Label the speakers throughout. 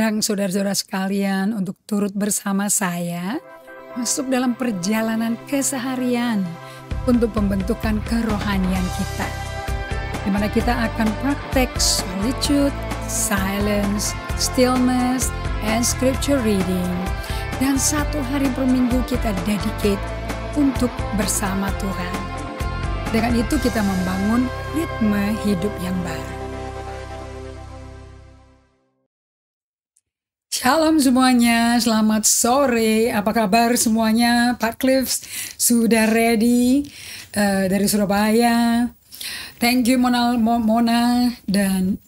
Speaker 1: mengundang saudara-saudara sekalian untuk turut bersama saya masuk dalam perjalanan keseharian untuk pembentukan kerohanian kita, di mana kita akan praktek solitude, silence, stillness, and scripture reading. Dan 1 hari per minggu kita dedicate untuk bersama Tuhan. Dengan itu kita membangun ritme hidup yang baru. Shalom semuanya, selamat sore. Apa kabar semuanya? Pak Cliff sudah ready dari Surabaya. Thank you Mona dan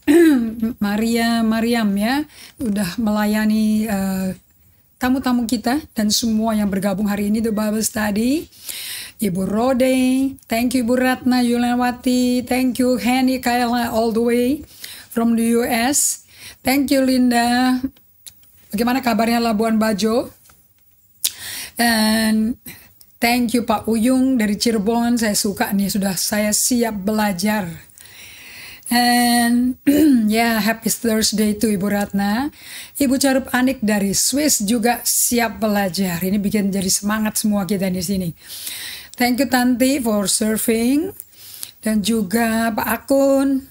Speaker 1: Mariam ya, udah melayani tamu-tamu kita dan semua yang bergabung hari ini di Bible Study. Ibu Rode, thank you Ibu Ratna Yulianwati, thank you Henny Kaila all the way from the US. Thank you Linda. Bagaimana kabarnya Labuan Bajo? And thank you Pak Uyung dari Cirebon. Saya suka nih, saya siap belajar. And happy Thursday to Ibu Ratna. Ibu Carup Anik dari Swiss juga siap belajar. Ini bikin jadi semangat semua kita di sini. Thank you Tanti for surfing. Dan juga Pak Akun,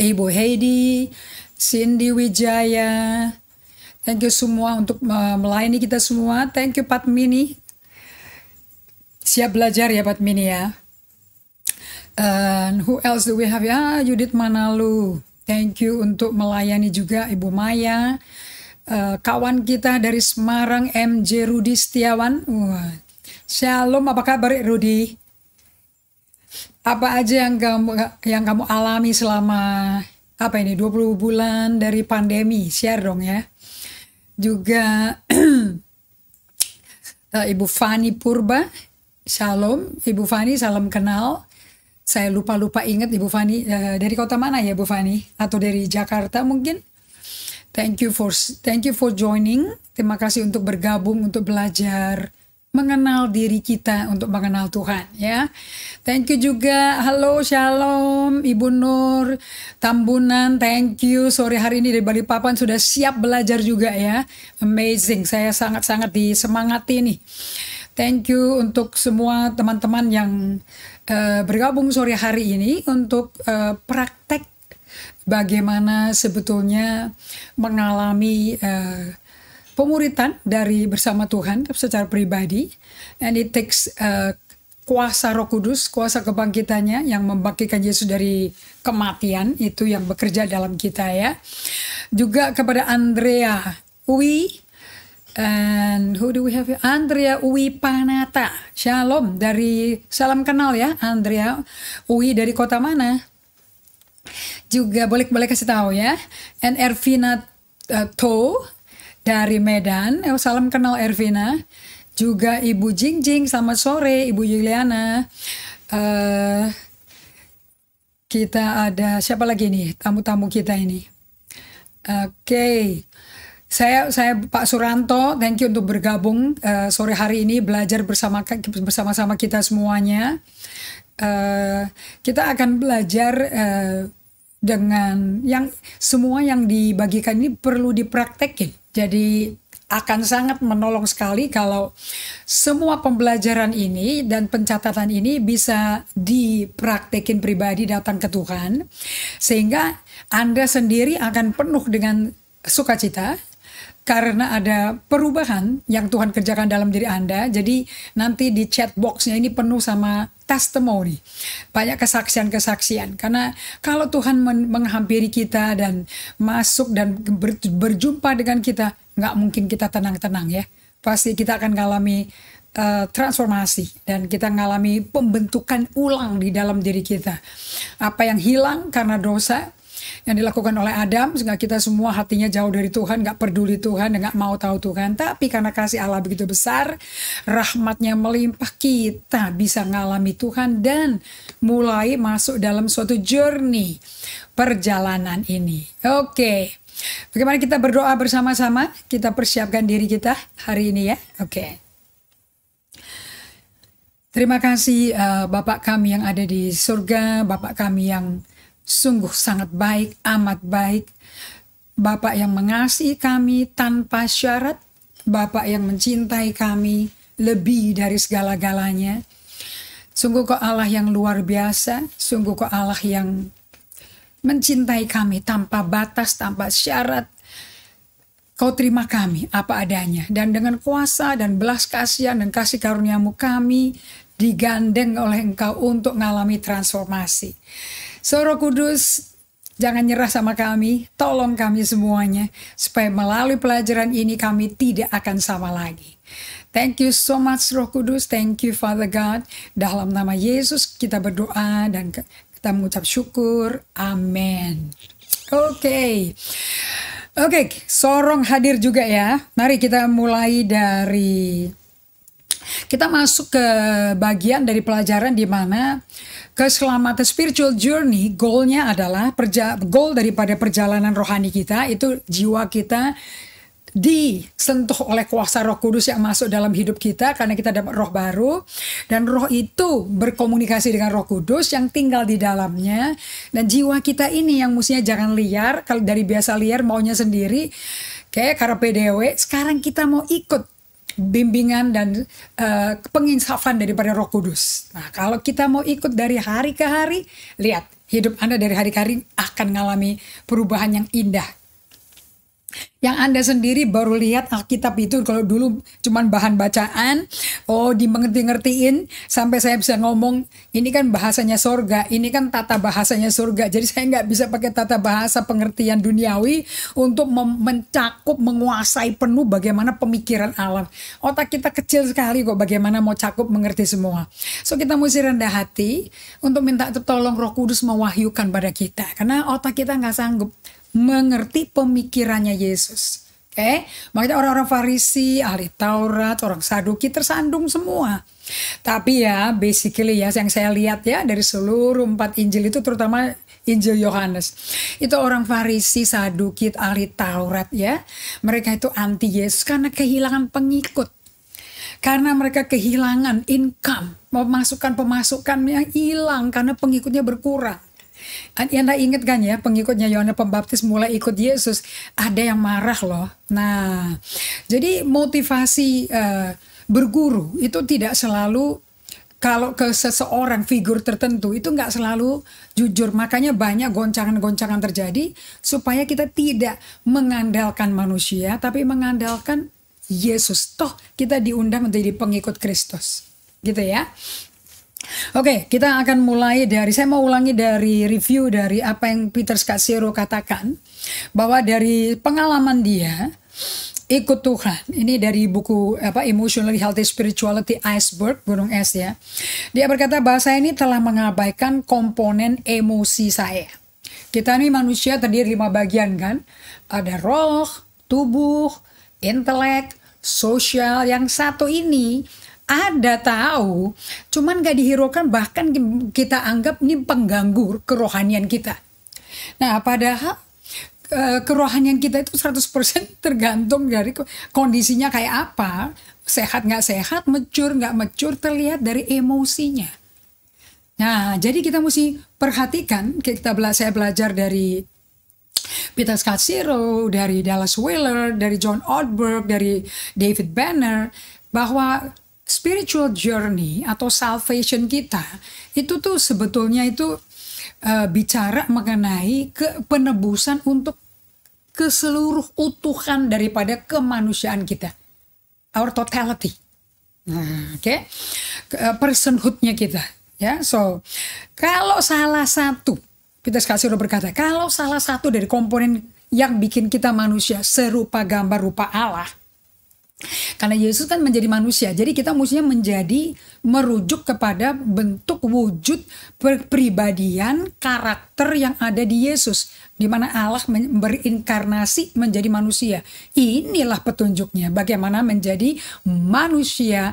Speaker 1: Ibu Heidi, Cindy Wijaya. Thank you semua untuk melayani kita semua. Thank you Pat Mini. Siap belajar ya Pat Mini ya. And who else do we have ya? Yudit Manalu. Thank you untuk melayani juga Ibu Maya. Kawan kita dari Semarang MJ Rudi Setiawan. Shalom, apa kabar Rudi? Apa aja yang kamu alami selama 20 bulan dari pandemi? Share dong ya. Juga Ibu Fani Purba, shalom Ibu Fani, salam kenal. Saya lupa ingat Ibu Fani dari kota mana ya Bu Fani? Atau dari Jakarta mungkin? Thank you for joining. Terima kasih untuk bergabung, untuk belajar mengenal diri kita, untuk mengenal Tuhan ya. Thank you juga, halo shalom Ibu Nur Tambunan, thank you. Sore hari ini dari Balikpapan sudah siap belajar juga ya. Amazing, saya sangat-sangat disemangati nih. Thank you untuk semua teman-teman yang bergabung sore hari ini untuk praktek bagaimana sebetulnya mengalami pemuritan dari bersama Tuhan secara pribadi. And it takes kuasa Roh Kudus, kuasa kebangkitannya yang membangkitkan Yesus dari kematian, itu yang bekerja dalam kita ya. Juga kepada Andrea Uwi, and who do we have here? Andrea Uwi Panata, shalom, dari salam kenal ya Andrea Uwi, dari kota mana? Juga boleh kasih tahu ya. And Ervina To dari Medan, salam kenal Ervina. Juga Ibu Jingjing, selamat sore Ibu Yuliana. Kita ada siapa lagi nih tamu-tamu kita ini? Oke. Saya Pak Suranto, thank you untuk bergabung sore hari ini belajar bersama-sama kita semuanya. Kita akan belajar dengan semua yang dibagikan ini perlu dipraktekin. Jadi akan sangat menolong sekali kalau semua pembelajaran ini dan pencatatan ini bisa dipraktekin pribadi datang ke Tuhan. Sehingga Anda sendiri akan penuh dengan sukacita karena ada perubahan yang Tuhan kerjakan dalam diri Anda. Jadi nanti di chat boxnya ini penuh sama testimoni, banyak kesaksian-kesaksian. Karena kalau Tuhan menghampiri kita dan masuk dan berjumpa dengan kita, nggak mungkin kita tenang-tenang ya. Pasti kita akan mengalami transformasi dan kita mengalami pembentukan ulang di dalam diri kita. Apa yang hilang karena dosa yang dilakukan oleh Adam, sehingga kita semua hatinya jauh dari Tuhan, gak peduli Tuhan, dan gak mau tahu Tuhan. Tapi karena kasih Allah begitu besar, rahmatnya melimpah, kita bisa ngalami Tuhan dan mulai masuk dalam suatu journey perjalanan ini. Oke. Bagaimana kita berdoa bersama-sama? Kita persiapkan diri kita hari ini ya. Oke. Terima kasih Bapak kami yang ada di surga, Bapak kami yang sungguh sangat baik, amat baik. Bapa yang mengasihi kami tanpa syarat, Bapa yang mencintai kami lebih dari segala-galanya. Sungguh Kau Allah yang luar biasa, sungguh Kau Allah yang mencintai kami tanpa batas, tanpa syarat. Kau terima kami apa adanya, dan dengan kuasa dan belas kasihan dan kasih karunia-Mu kami digandeng oleh Engkau untuk mengalami transformasi. Roh Kudus, jangan nyerah sama kami, tolong kami semuanya, supaya melalui pelajaran ini kami tidak akan sama lagi. Thank you so much Roh Kudus, thank you Father God. Dalam nama Yesus kita berdoa dan kita mengucap syukur, amin. Oke, Sorong hadir juga ya. Mari kita mulai dari, kita masuk ke bagian dari pelajaran di mana keselamatan spiritual journey, goalnya adalah, goal daripada perjalanan rohani kita, itu jiwa kita disentuh oleh kuasa Roh Kudus yang masuk dalam hidup kita karena kita dapat roh baru, dan roh itu berkomunikasi dengan Roh Kudus yang tinggal di dalamnya, dan jiwa kita ini yang mestinya jangan liar. Kalau dari biasa liar maunya sendiri kayak karpe dewe, sekarang kita mau ikut bimbingan dan penginsafan daripada Roh Kudus. Nah, kalau kita mau ikut dari hari ke hari, lihat hidup Anda dari hari ke hari akan mengalami perubahan yang indah. Yang Anda sendiri baru lihat Alkitab itu kalau dulu cuman bahan bacaan, dimengerti-ngertiin sampai saya bisa ngomong, ini kan bahasanya surga, ini kan tata bahasanya surga. Jadi saya nggak bisa pakai tata bahasa pengertian duniawi untuk mencakup, menguasai penuh bagaimana pemikiran alam. Otak kita kecil sekali kok, bagaimana mau cakup mengerti semua. So kita mesti rendah hati untuk minta tolong Roh Kudus mewahyukan pada kita, karena otak kita nggak sanggup mengerti pemikirannya Yesus. Makanya orang-orang Farisi, ahli Taurat, orang Saduki tersandung semua. Tapi ya basically ya yang saya lihat ya dari seluruh 4 Injil itu, terutama Injil Yohanes, itu orang Farisi, Saduki, ahli Taurat ya, mereka itu anti Yesus karena kehilangan pengikut. Karena mereka kehilangan income, pemasukannya hilang karena pengikutnya berkurang. Anda ingat kan ya, pengikutnya Yohanes Pembaptis mulai ikut Yesus, ada yang marah loh. Nah, jadi motivasi berguru itu tidak selalu, kalau ke seseorang figur tertentu itu nggak selalu jujur. Makanya banyak goncangan-goncangan terjadi supaya kita tidak mengandalkan manusia, tapi mengandalkan Yesus. Toh kita diundang menjadi pengikut Kristus, gitu ya. Oke, kita akan mulai dari, saya mau ulangi dari review dari apa yang Peter Scazzero katakan, bahwa dari pengalaman dia ikut Tuhan. Ini dari buku Emotionally Healthy Spirituality Iceberg, gunung es ya. Dia berkata bahwa saya ini telah mengabaikan komponen emosi saya. Kita ini manusia terdiri 5 bagian kan. Ada roh, tubuh, intelek, sosial. Yang satu ini ada tahu, cuman gak dihiraukan, bahkan kita anggap ini pengganggu kerohanian kita. Nah, padahal kerohanian kita itu 100% tergantung dari kondisinya kayak apa. Sehat gak sehat, mature gak mature, terlihat dari emosinya. Nah, jadi kita mesti perhatikan, saya belajar dari Peter Scazzero, dari Dallas Willard, dari John Ortberg, dari David Banner, bahwa spiritual journey atau salvation kita itu tuh sebetulnya itu bicara mengenai penebusan untuk keseluruh utuhan daripada kemanusiaan kita, our totality. Nah, personhoodnya kita ya. So kalau salah satu, Peter Scazzero berkata, kalau salah satu dari komponen yang bikin kita manusia serupa gambar rupa Allah, karena Yesus kan menjadi manusia, jadi kita mestinya merujuk kepada bentuk wujud kepribadian karakter yang ada di Yesus, di mana Allah berinkarnasi menjadi manusia. Inilah petunjuknya bagaimana menjadi manusia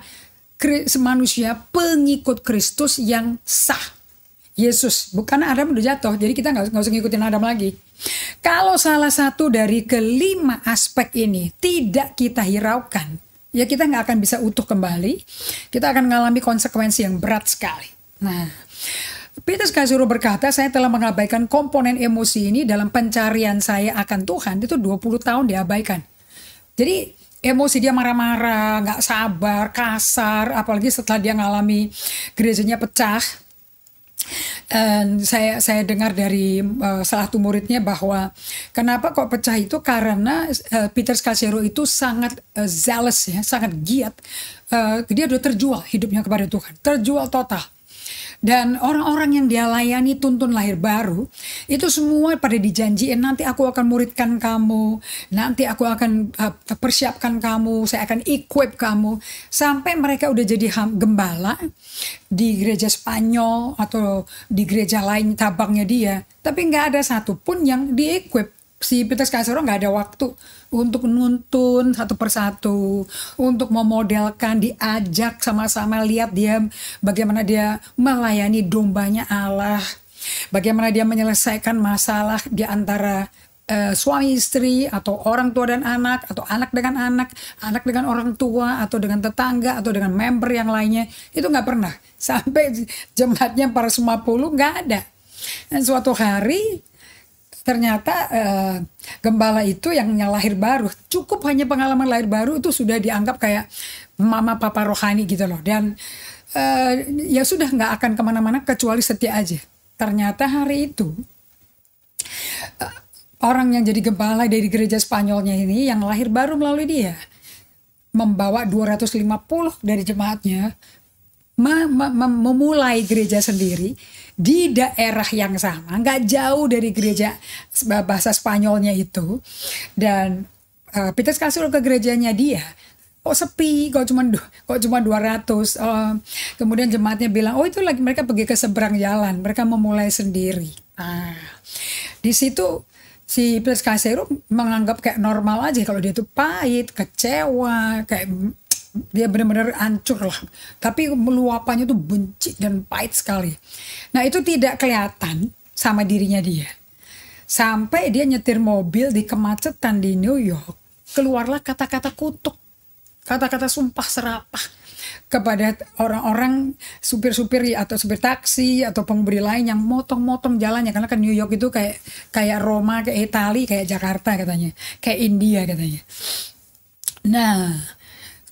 Speaker 1: pengikut Kristus yang sah. Yesus, bukan Adam udah jatuh, jadi kita nggak usah ngikutin Adam lagi. Kalau salah satu dari kelima aspek ini tidak kita hiraukan, ya kita nggak akan bisa utuh kembali. Kita akan mengalami konsekuensi yang berat sekali. Nah, Peter Scazzero berkata, saya telah mengabaikan komponen emosi ini dalam pencarian saya akan Tuhan. Itu 20 tahun diabaikan. Jadi emosi dia marah-marah, gak sabar, kasar. Apalagi setelah dia ngalami gerejanya pecah. Dan saya dengar dari salah satu muridnya bahwa kenapa kok pecah itu karena Peter Scazzero itu sangat zealous ya, sangat giat. Dia udah terjual hidupnya kepada Tuhan, terjual total. Dan orang-orang yang dia layani tuntun lahir baru, itu semua pada dijanjiin, nanti aku akan muridkan kamu, nanti aku akan persiapkan kamu, saya akan equip kamu. Sampai mereka udah jadi gembala di gereja Spanyol atau di gereja lain cabangnya dia. Tapi nggak ada satupun yang di-equip. Si Peter Scazzero nggak ada waktu untuk nuntun satu persatu, untuk memodelkan, diajak sama-sama lihat dia bagaimana dia melayani dombanya Allah, bagaimana dia menyelesaikan masalah di antara suami istri atau orang tua dan anak, atau anak dengan anak, anak dengan orang tua, atau dengan tetangga, atau dengan member yang lainnya. Itu nggak pernah. Sampai jemaatnya para 50 nggak ada. Dan suatu hari ternyata gembala itu yang lahir baru, cukup hanya pengalaman lahir baru itu sudah dianggap kayak mama papa rohani gitu loh. Dan ya sudah nggak akan kemana-mana kecuali setia aja. Ternyata hari itu orang yang jadi gembala dari gereja Spanyolnya ini yang lahir baru melalui dia membawa 250 dari jemaatnya memulai gereja sendiri di daerah yang sama, nggak jauh dari gereja bahasa Spanyolnya itu. Dan Peter Scazzero ke gerejanya dia, kok sepi, kok cuma 200. Kemudian jemaatnya bilang, oh itu lagi mereka pergi ke seberang jalan, mereka memulai sendiri. Nah, di situ si Peter Scazzero menganggap kayak normal aja kalau dia tuh pahit, kecewa, kayak dia benar-benar hancur lah. Tapi meluapannya tuh benci dan pahit sekali. Nah itu tidak kelihatan sama dirinya dia. Sampai dia nyetir mobil di kemacetan di New York. Keluarlah kata-kata kutuk. Kata-kata sumpah serapah. Kepada orang-orang supir-supir atau supir taksi atau pengemudi lain yang motong-motong jalannya. Karena kan New York itu kayak Roma, kayak Italia, kayak Jakarta katanya. Kayak India katanya. Nah,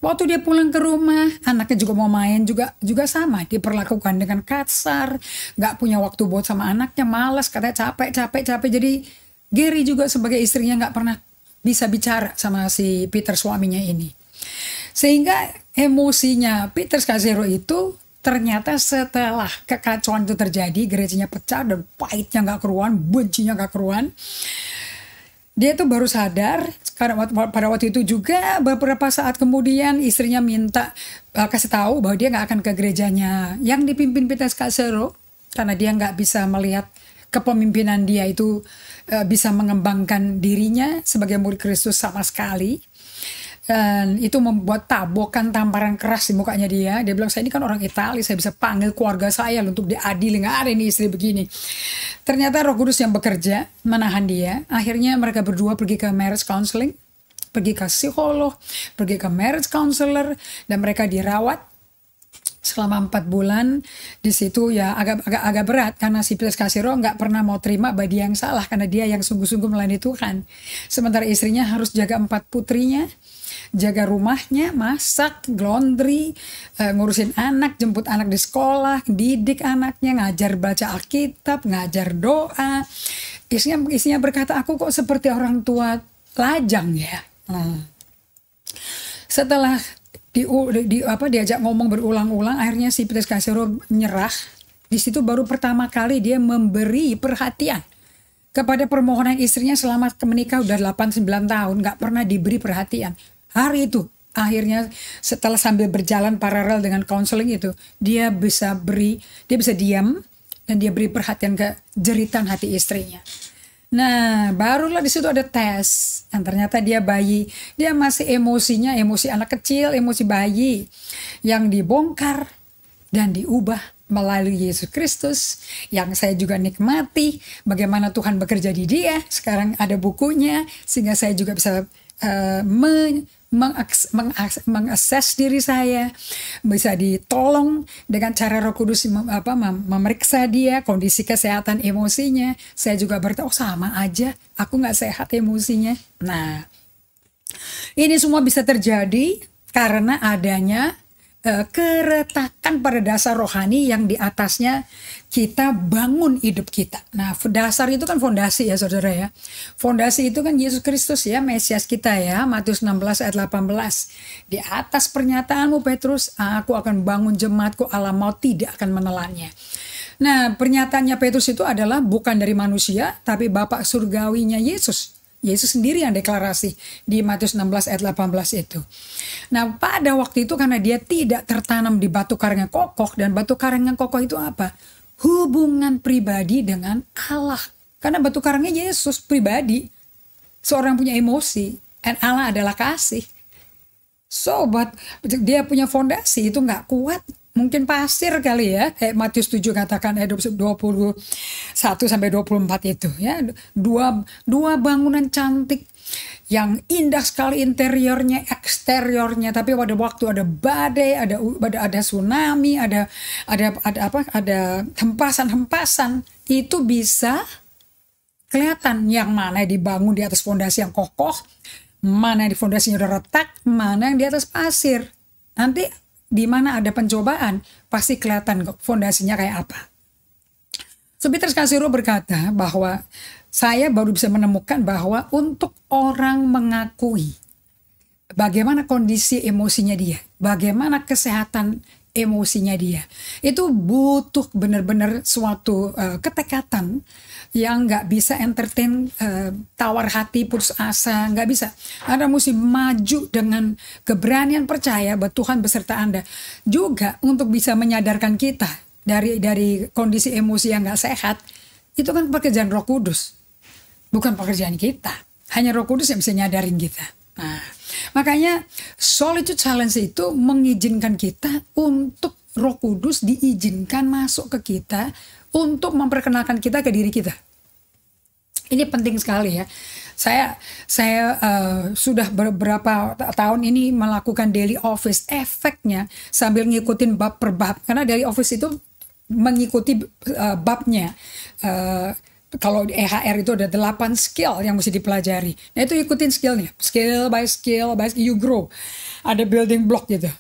Speaker 1: waktu dia pulang ke rumah, anaknya juga mau main juga sama. Diperlakukan dengan kasar, nggak punya waktu buat sama anaknya, malas, katanya capek. Jadi Gary juga sebagai istrinya nggak pernah bisa bicara sama si Peter suaminya ini. Sehingga emosinya Peter Scazzero itu ternyata setelah kekacauan itu terjadi, gerejanya pecah dan pahitnya nggak keruan, bencinya nggak keruan. Dia tuh baru sadar, karena pada waktu itu juga beberapa saat kemudian istrinya minta kasih tahu bahwa dia nggak akan ke gerejanya yang dipimpin Peter Scazzero, karena dia nggak bisa melihat kepemimpinan dia itu bisa mengembangkan dirinya sebagai murid Kristus sama sekali. Dan itu membuat tabokan tamparan keras di mukanya dia. Dia bilang, saya ini kan orang Italia, saya bisa panggil keluarga saya untuk diadili, nggak ada ini istri begini. Ternyata Roh Kudus yang bekerja menahan dia. Akhirnya mereka berdua pergi ke marriage counseling, pergi ke psikolog, pergi ke marriage counselor, dan mereka dirawat selama 4 bulan. Di situ ya agak berat karena si Peter Scazzero nggak pernah mau terima bahwa dia yang salah, karena dia yang sungguh-sungguh melayani Tuhan. Sementara istrinya harus jaga 4 putrinya, jaga rumahnya, masak, laundry, ngurusin anak, jemput anak di sekolah, didik anaknya, ngajar baca Alkitab, ngajar doa. Istrinya berkata, aku kok seperti orang tua lajang ya. Setelah diajak ngomong berulang-ulang, akhirnya si Peter Scazzero nyerah. Di situ baru pertama kali dia memberi perhatian kepada permohonan istrinya selama menikah udah 8-9 tahun, nggak pernah diberi perhatian. Hari itu akhirnya setelah sambil berjalan paralel dengan konseling itu, dia bisa diam dan dia beri perhatian ke jeritan hati istrinya. Nah, barulah di situ ada tes. Dan ternyata dia bayi, dia masih emosinya, emosi anak kecil, emosi bayi yang dibongkar dan diubah melalui Yesus Kristus, yang saya juga nikmati bagaimana Tuhan bekerja di dia. Sekarang ada bukunya sehingga saya juga bisa mengakses diri saya, bisa ditolong dengan cara Roh Kudus memeriksa dia, kondisi kesehatan emosinya. Saya juga bertahu, oh sama aja, aku nggak sehat emosinya. Nah, ini semua bisa terjadi karena adanya keretakan pada dasar rohani yang di atasnya kita bangun hidup kita. Nah, dasar itu kan fondasi ya saudara ya. Fondasi itu kan Yesus Kristus ya, Mesias kita ya. Matius 16 ayat 18. Di atas pernyataanmu Petrus, aku akan bangun jemaatku, alam maut tidak akan menelannya. Nah, pernyataannya Petrus itu adalah bukan dari manusia, tapi Bapak surgawinya Yesus. Yesus sendiri yang deklarasi di Matius 16 ayat 18 itu. Nah, pada waktu itu karena dia tidak tertanam di batu karang yang kokoh, dan batu karang yang kokoh itu apa? Hubungan pribadi dengan Allah. Karena batu karangnya Yesus pribadi. Seorang punya emosi, dan Allah adalah kasih. Sobat, dia punya fondasi itu nggak kuat. Mungkin pasir kali ya, kayak Matius 7 katakan ayat 21 sampai 24 itu ya. Dua bangunan cantik yang indah sekali interiornya, eksteriornya, tapi pada waktu ada badai, ada tsunami, ada hempasan-hempasan, itu bisa kelihatan yang mana dibangun di atas fondasi yang kokoh, mana yang di fondasinya udah retak, mana yang di atas pasir. Nanti di mana ada pencobaan, pasti kelihatan fondasinya kayak apa. So, Petrus kasih Roh berkata bahwa saya baru bisa menemukan bahwa untuk orang mengakui bagaimana kondisi emosinya dia, bagaimana kesehatan emosinya dia, itu butuh benar-benar suatu ketekatan yang nggak bisa entertain, tawar hati, putus asa, nggak bisa. Anda mesti maju dengan keberanian percaya bahwa Tuhan beserta Anda. Juga untuk bisa menyadarkan kita dari kondisi emosi yang nggak sehat, itu kan pekerjaan Roh Kudus, bukan pekerjaan kita. Hanya Roh Kudus yang bisa nyadarin kita. Nah, makanya Solitude Challenge itu mengizinkan kita untuk Roh Kudus diizinkan masuk ke kita untuk memperkenalkan kita ke diri kita. Ini penting sekali ya. Saya sudah beberapa tahun ini melakukan daily office. Efeknya sambil ngikutin bab per bab. Karena daily office itu mengikuti babnya. Kalau di EHR itu ada 8 skill yang mesti dipelajari. Nah itu ikutin skillnya. Skill by skill you grow. Ada building block gitu.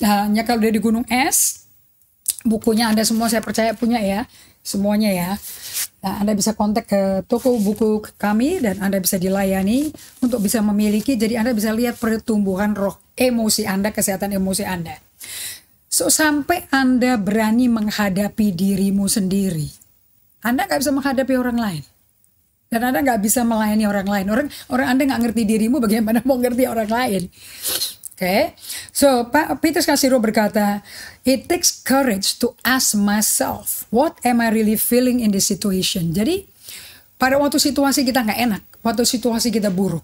Speaker 1: Hanya kalau dari Gunung Es, bukunya Anda semua saya percaya punya ya. Semuanya ya. Nah, Anda bisa kontak ke toko buku kami dan Anda bisa dilayani untuk bisa memiliki. Jadi Anda bisa lihat pertumbuhan roh emosi Anda, kesehatan emosi Anda. So, sampai Anda berani menghadapi dirimu sendiri, Anda nggak bisa menghadapi orang lain. Dan Anda nggak bisa melayani orang lain. Orang Anda nggak ngerti dirimu, bagaimana mau ngerti orang lain. Oke, so Pak Petrus kasih Roh berkata, it takes courage to ask myself, what am I really feeling in this situation? Jadi pada waktu situasi kita nggak enak, waktu situasi kita buruk,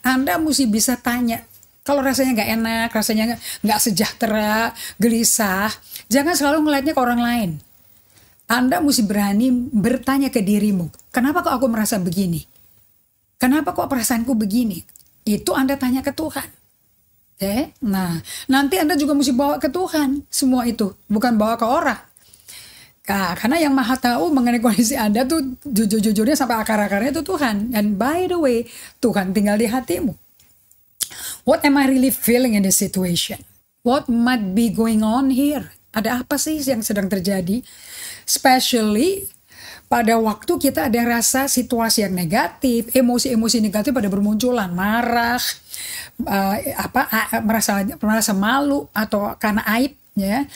Speaker 1: Anda mesti bisa tanya. Kalau rasanya nggak enak, rasanya nggak sejahtera, gelisah, jangan selalu ngeliatnya ke orang lain. Anda mesti berani bertanya ke dirimu, kenapa kok aku merasa begini? Kenapa kok perasaanku begini? Itu Anda tanya ke Tuhan. Oke, nah nanti Anda juga mesti bawa ke Tuhan semua itu, bukan bawa ke orang. Nah, karena yang maha tahu mengenai kondisi Anda tuh jujur-jujurnya sampai akar-akarnya itu Tuhan. And by the way, Tuhan tinggal di hatimu. What am I really feeling in this situation? What might be going on here? Ada apa sih yang sedang terjadi? Especially pada waktu kita ada rasa situasi yang negatif, emosi-emosi negatif pada bermunculan, marah, merasa malu atau karena aib, ya,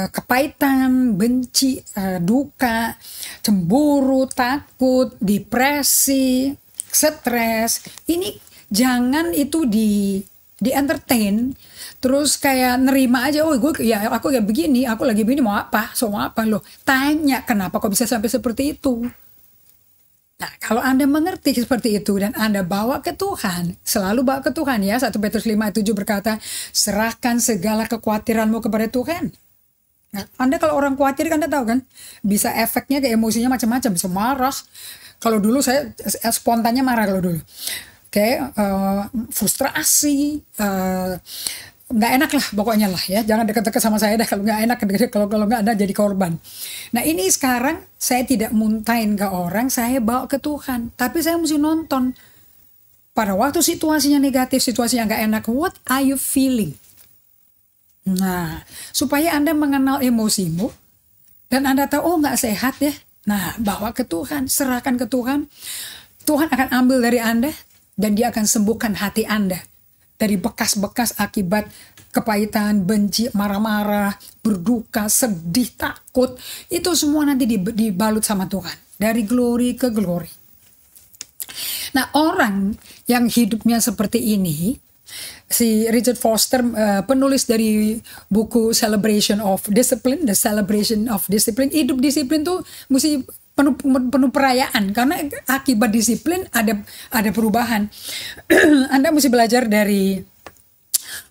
Speaker 1: kepahitan, benci, duka, cemburu, takut, depresi, stres. Ini jangan itu di entertain. Terus kayak nerima aja, oh aku kayak begini, aku lagi begini, mau apa loh. Tanya kenapa kok bisa sampai seperti itu. Nah kalau Anda mengerti seperti itu dan Anda bawa ke Tuhan, selalu bawa ke Tuhan ya. 1 Petrus 5:7 berkata, serahkan segala kekhawatiranmu kepada Tuhan. Nah, Anda kalau orang khawatir Anda tahu kan, bisa efeknya ke emosinya macam-macam, bisa marah. Kalau dulu saya spontannya marah kalau dulu. frustrasi, nggak enak lah pokoknya lah ya, jangan dekat-dekat sama saya dah kalau nggak enak, kalau nggak Anda jadi korban. Nah ini sekarang saya tidak muntahin ke orang, saya bawa ke Tuhan, tapi saya mesti nonton pada waktu situasinya negatif, situasinya nggak enak, what are you feeling? Nah supaya Anda mengenal emosimu dan Anda tahu, oh nggak sehat ya, nah bawa ke Tuhan, serahkan ke Tuhan. Tuhan akan ambil dari Anda dan Dia akan sembuhkan hati Anda dari bekas-bekas akibat kepahitan, benci, marah-marah, berduka, sedih, takut. Itu semua nanti dibalut sama Tuhan. Dari glory ke glory. Nah orang yang hidupnya seperti ini, si Richard Foster, penulis dari buku Celebration of Discipline, The Celebration of Discipline, hidup disiplin tuh mesti penuh perayaan, karena akibat disiplin ada perubahan. Anda mesti belajar dari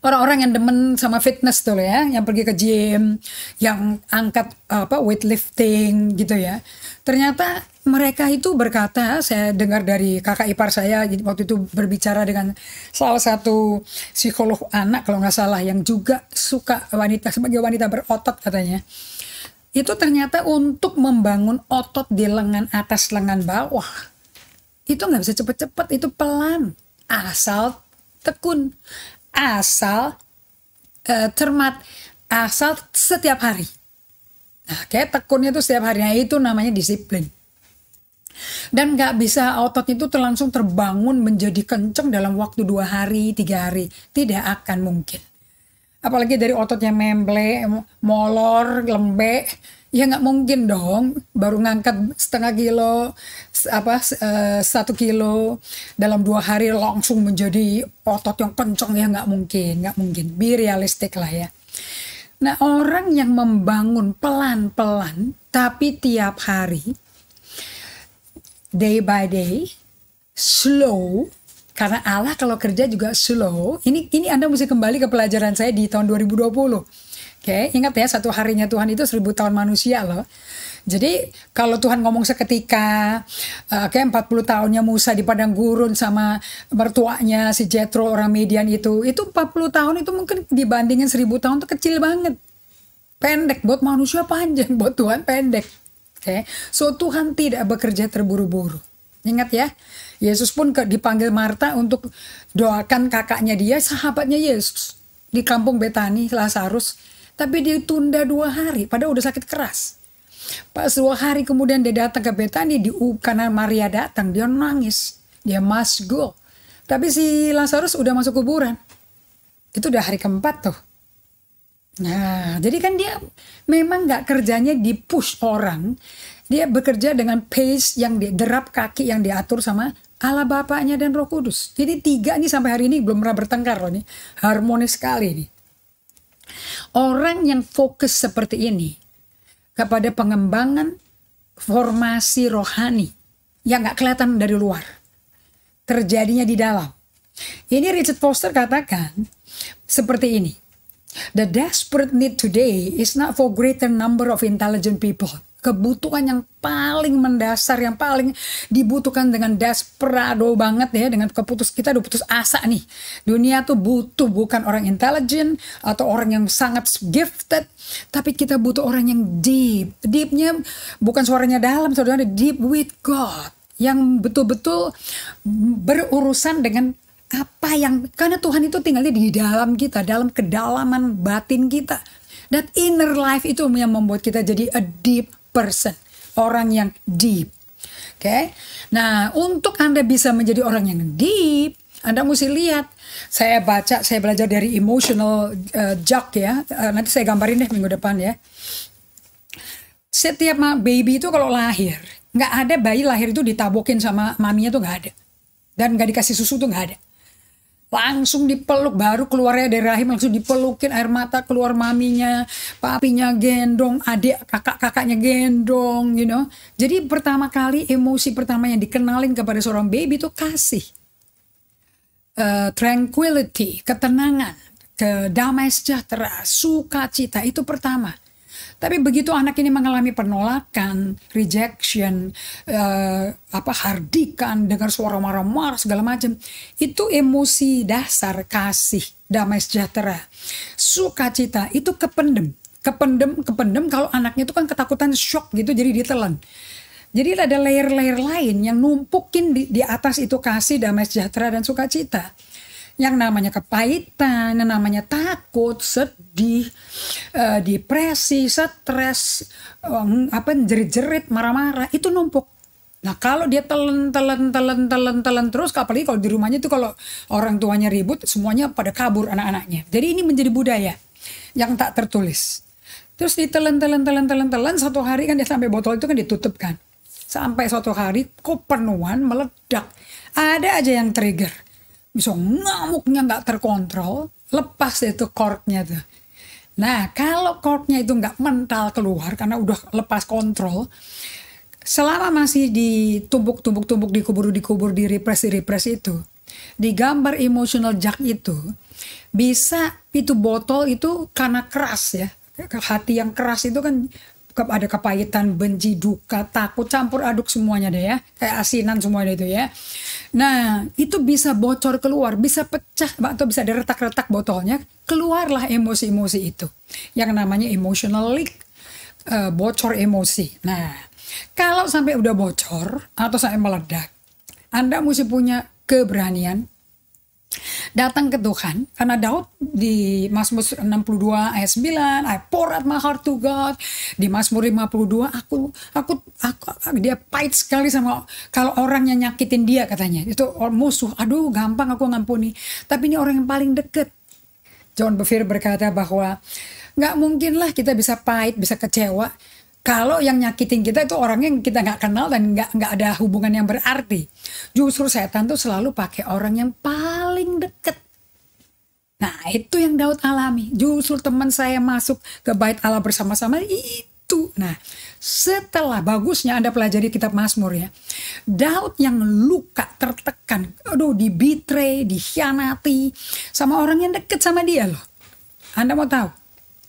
Speaker 1: orang-orang yang demen sama fitness tuh ya, yang pergi ke gym, yang angkat weightlifting gitu ya. Ternyata mereka itu berkata, saya dengar dari kakak ipar saya waktu itu berbicara dengan salah satu psikolog anak kalau nggak salah, yang juga suka wanita, sebagai wanita berotot katanya. Itu ternyata untuk membangun otot di lengan atas, lengan bawah, itu nggak bisa cepet-cepet, itu pelan, asal tekun, asal cermat, asal setiap hari. Nah, kayak tekunnya itu setiap harinya, itu namanya disiplin. Dan nggak bisa ototnya itu langsung terbangun menjadi kenceng dalam waktu 2 hari, 3 hari, tidak akan mungkin. Apalagi dari otot yang memble, molor, lembek, ya nggak mungkin dong. Baru ngangkat setengah kilo, 1 kilo dalam 2 hari langsung menjadi otot yang kencang, ya nggak mungkin, nggak mungkin. Be realistic lah ya. Nah orang yang membangun pelan-pelan, tapi tiap hari, day by day, slow. Karena Allah kalau kerja juga slow. Ini Anda mesti kembali ke pelajaran saya di tahun 2020. Oke, ingat ya, 1 harinya Tuhan itu 1000 tahun manusia loh. Jadi kalau Tuhan ngomong seketika, kayak 40 tahunnya Musa di padang gurun sama mertuanya si Jethro orang Midian itu 40 tahun itu mungkin dibandingin 1000 tahun itu kecil banget. Pendek, buat manusia panjang, buat Tuhan pendek. Oke, so Tuhan tidak bekerja terburu-buru. Ingat ya, Yesus pun dipanggil Marta untuk doakan kakaknya dia, sahabatnya Yesus, di kampung Betani, Lazarus. Tapi dia tunda 2 hari, padahal udah sakit keras. Pas 2 hari kemudian dia datang ke Betani, karena Maria datang, dia nangis, dia masgul. Tapi si Lazarus udah masuk kuburan. Itu udah hari keempat tuh. Nah, jadi kan dia memang gak kerjanya di-push orang. Dia bekerja dengan pace yang derap kaki yang diatur sama Allah Bapaknya dan Roh Kudus. Jadi 3 ini sampai hari ini belum pernah bertengkar loh nih. Harmonis sekali nih. Orang yang fokus seperti ini kepada pengembangan formasi rohani yang gak kelihatan dari luar, terjadinya di dalam. Ini Richard Foster katakan seperti ini. The desperate need today is not for greater number of intelligent people. Kebutuhan yang paling mendasar, yang paling dibutuhkan dengan desperado banget ya, dengan kita udah putus asa nih. Dunia tuh butuh bukan orang intelligent atau orang yang sangat gifted, tapi kita butuh orang yang deep. Deepnya bukan suaranya dalam, saudara, deep with God, yang betul-betul berurusan dengan apa yang, karena Tuhan itu tinggalnya di dalam kita, dalam kedalaman batin kita. That inner life itu yang membuat kita jadi a deep person, orang yang deep. Oke. Nah, untuk Anda bisa menjadi orang yang deep, Anda mesti lihat. Saya belajar dari emotional jog ya. Nanti saya gambarin deh minggu depan ya. Setiap baby itu kalau lahir, nggak ada bayi lahir itu ditabokin sama maminya tuh nggak ada. Dan nggak dikasih susu tuh nggak ada. Langsung dipeluk, baru keluarnya dari rahim langsung dipelukin, air mata keluar maminya, papinya gendong, adik kakaknya gendong, you know. Jadi pertama kali emosi pertama yang dikenalin kepada seorang baby itu kasih, tranquility, ketenangan, kedamaian sejahtera, sukacita, itu pertama. Tapi begitu anak ini mengalami penolakan, rejection, hardikan, dengar suara marah-marah segala macam, itu emosi dasar kasih, damai sejahtera, sukacita itu kependem kalau anaknya itu kan ketakutan, shock gitu, jadi ditelan. Jadi ada layer-layer lain yang numpukin di atas itu kasih, damai sejahtera dan sukacita. Yang namanya kepahitan, yang namanya takut, sedih, depresi, stres, jerit-jerit, marah-marah, itu numpuk. Nah kalau dia telan terus, apalagi kalau di rumahnya itu kalau orang tuanya ribut, semuanya pada kabur anak-anaknya. Jadi ini menjadi budaya yang tak tertulis. Terus ditelan, satu hari kan dia sampai botol itu kan ditutup kan. Sampai suatu hari kepenuhan meledak. Ada aja yang trigger. Bisa ngamuknya nggak terkontrol, lepas itu corknya tuh. Nah kalau corknya itu nggak mental keluar karena udah lepas kontrol, selama masih ditumpuk, dikubur, di-repress itu, digambar emotional jack itu, bisa itu botol itu karena keras ya, hati yang keras itu kan ada kepahitan, benci, duka, takut, campur aduk semuanya deh ya, kayak asinan semuanya itu ya. Nah itu bisa bocor keluar, bisa pecah atau bisa ada retak-retak botolnya, keluarlah emosi-emosi itu yang namanya emotional leak, bocor emosi. Nah kalau sampai udah bocor atau sampai meledak, Anda mesti punya keberanian datang ke Tuhan, karena Daud di Mazmur 62 ayat 9, I pour out my heart to God. Di Mazmur 52, dia pahit sekali sama kalau orang yang nyakitin dia, katanya itu musuh, aduh gampang aku ngampuni, tapi ini orang yang paling deket. John Bevere berkata bahwa nggak mungkin lah kita bisa pahit, bisa kecewa kalau yang nyakitin kita itu orang yang kita nggak kenal dan nggak ada hubungan yang berarti. Justru setan tuh selalu pakai orang yang paling deket. Nah itu yang Daud alami. Justru teman saya masuk ke bait Allah bersama-sama itu. Nah setelah, bagusnya Anda pelajari kitab Mazmur ya, Daud yang luka, tertekan, aduh dibetray, dikhianati sama orang yang deket sama dia loh. Anda mau tahu?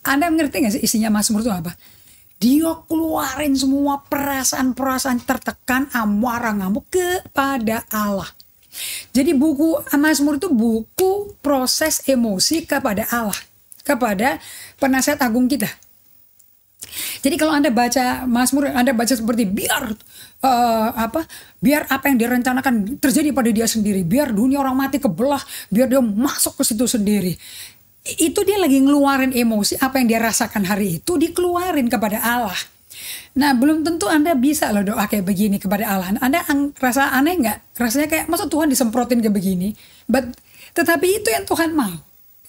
Speaker 1: Anda ngerti gak sih isinya Mazmur itu apa? Dia keluarin semua perasaan-perasaan tertekan, amarah, ngamuk kepada Allah. Jadi buku Mazmur itu buku proses emosi kepada Allah, kepada penasihat agung kita. Jadi kalau Anda baca Mazmur, Anda baca seperti biar apa yang direncanakan terjadi pada dia sendiri, biar dunia orang mati kebelah, biar dia masuk ke situ sendiri. Itu dia lagi ngeluarin emosi, apa yang dia rasakan hari itu dikeluarin kepada Allah. Nah belum tentu Anda bisa loh doa kayak begini kepada Allah. Anda rasa aneh nggak? Rasanya kayak masa Tuhan disemprotin kayak begini? Tetapi itu yang Tuhan mau.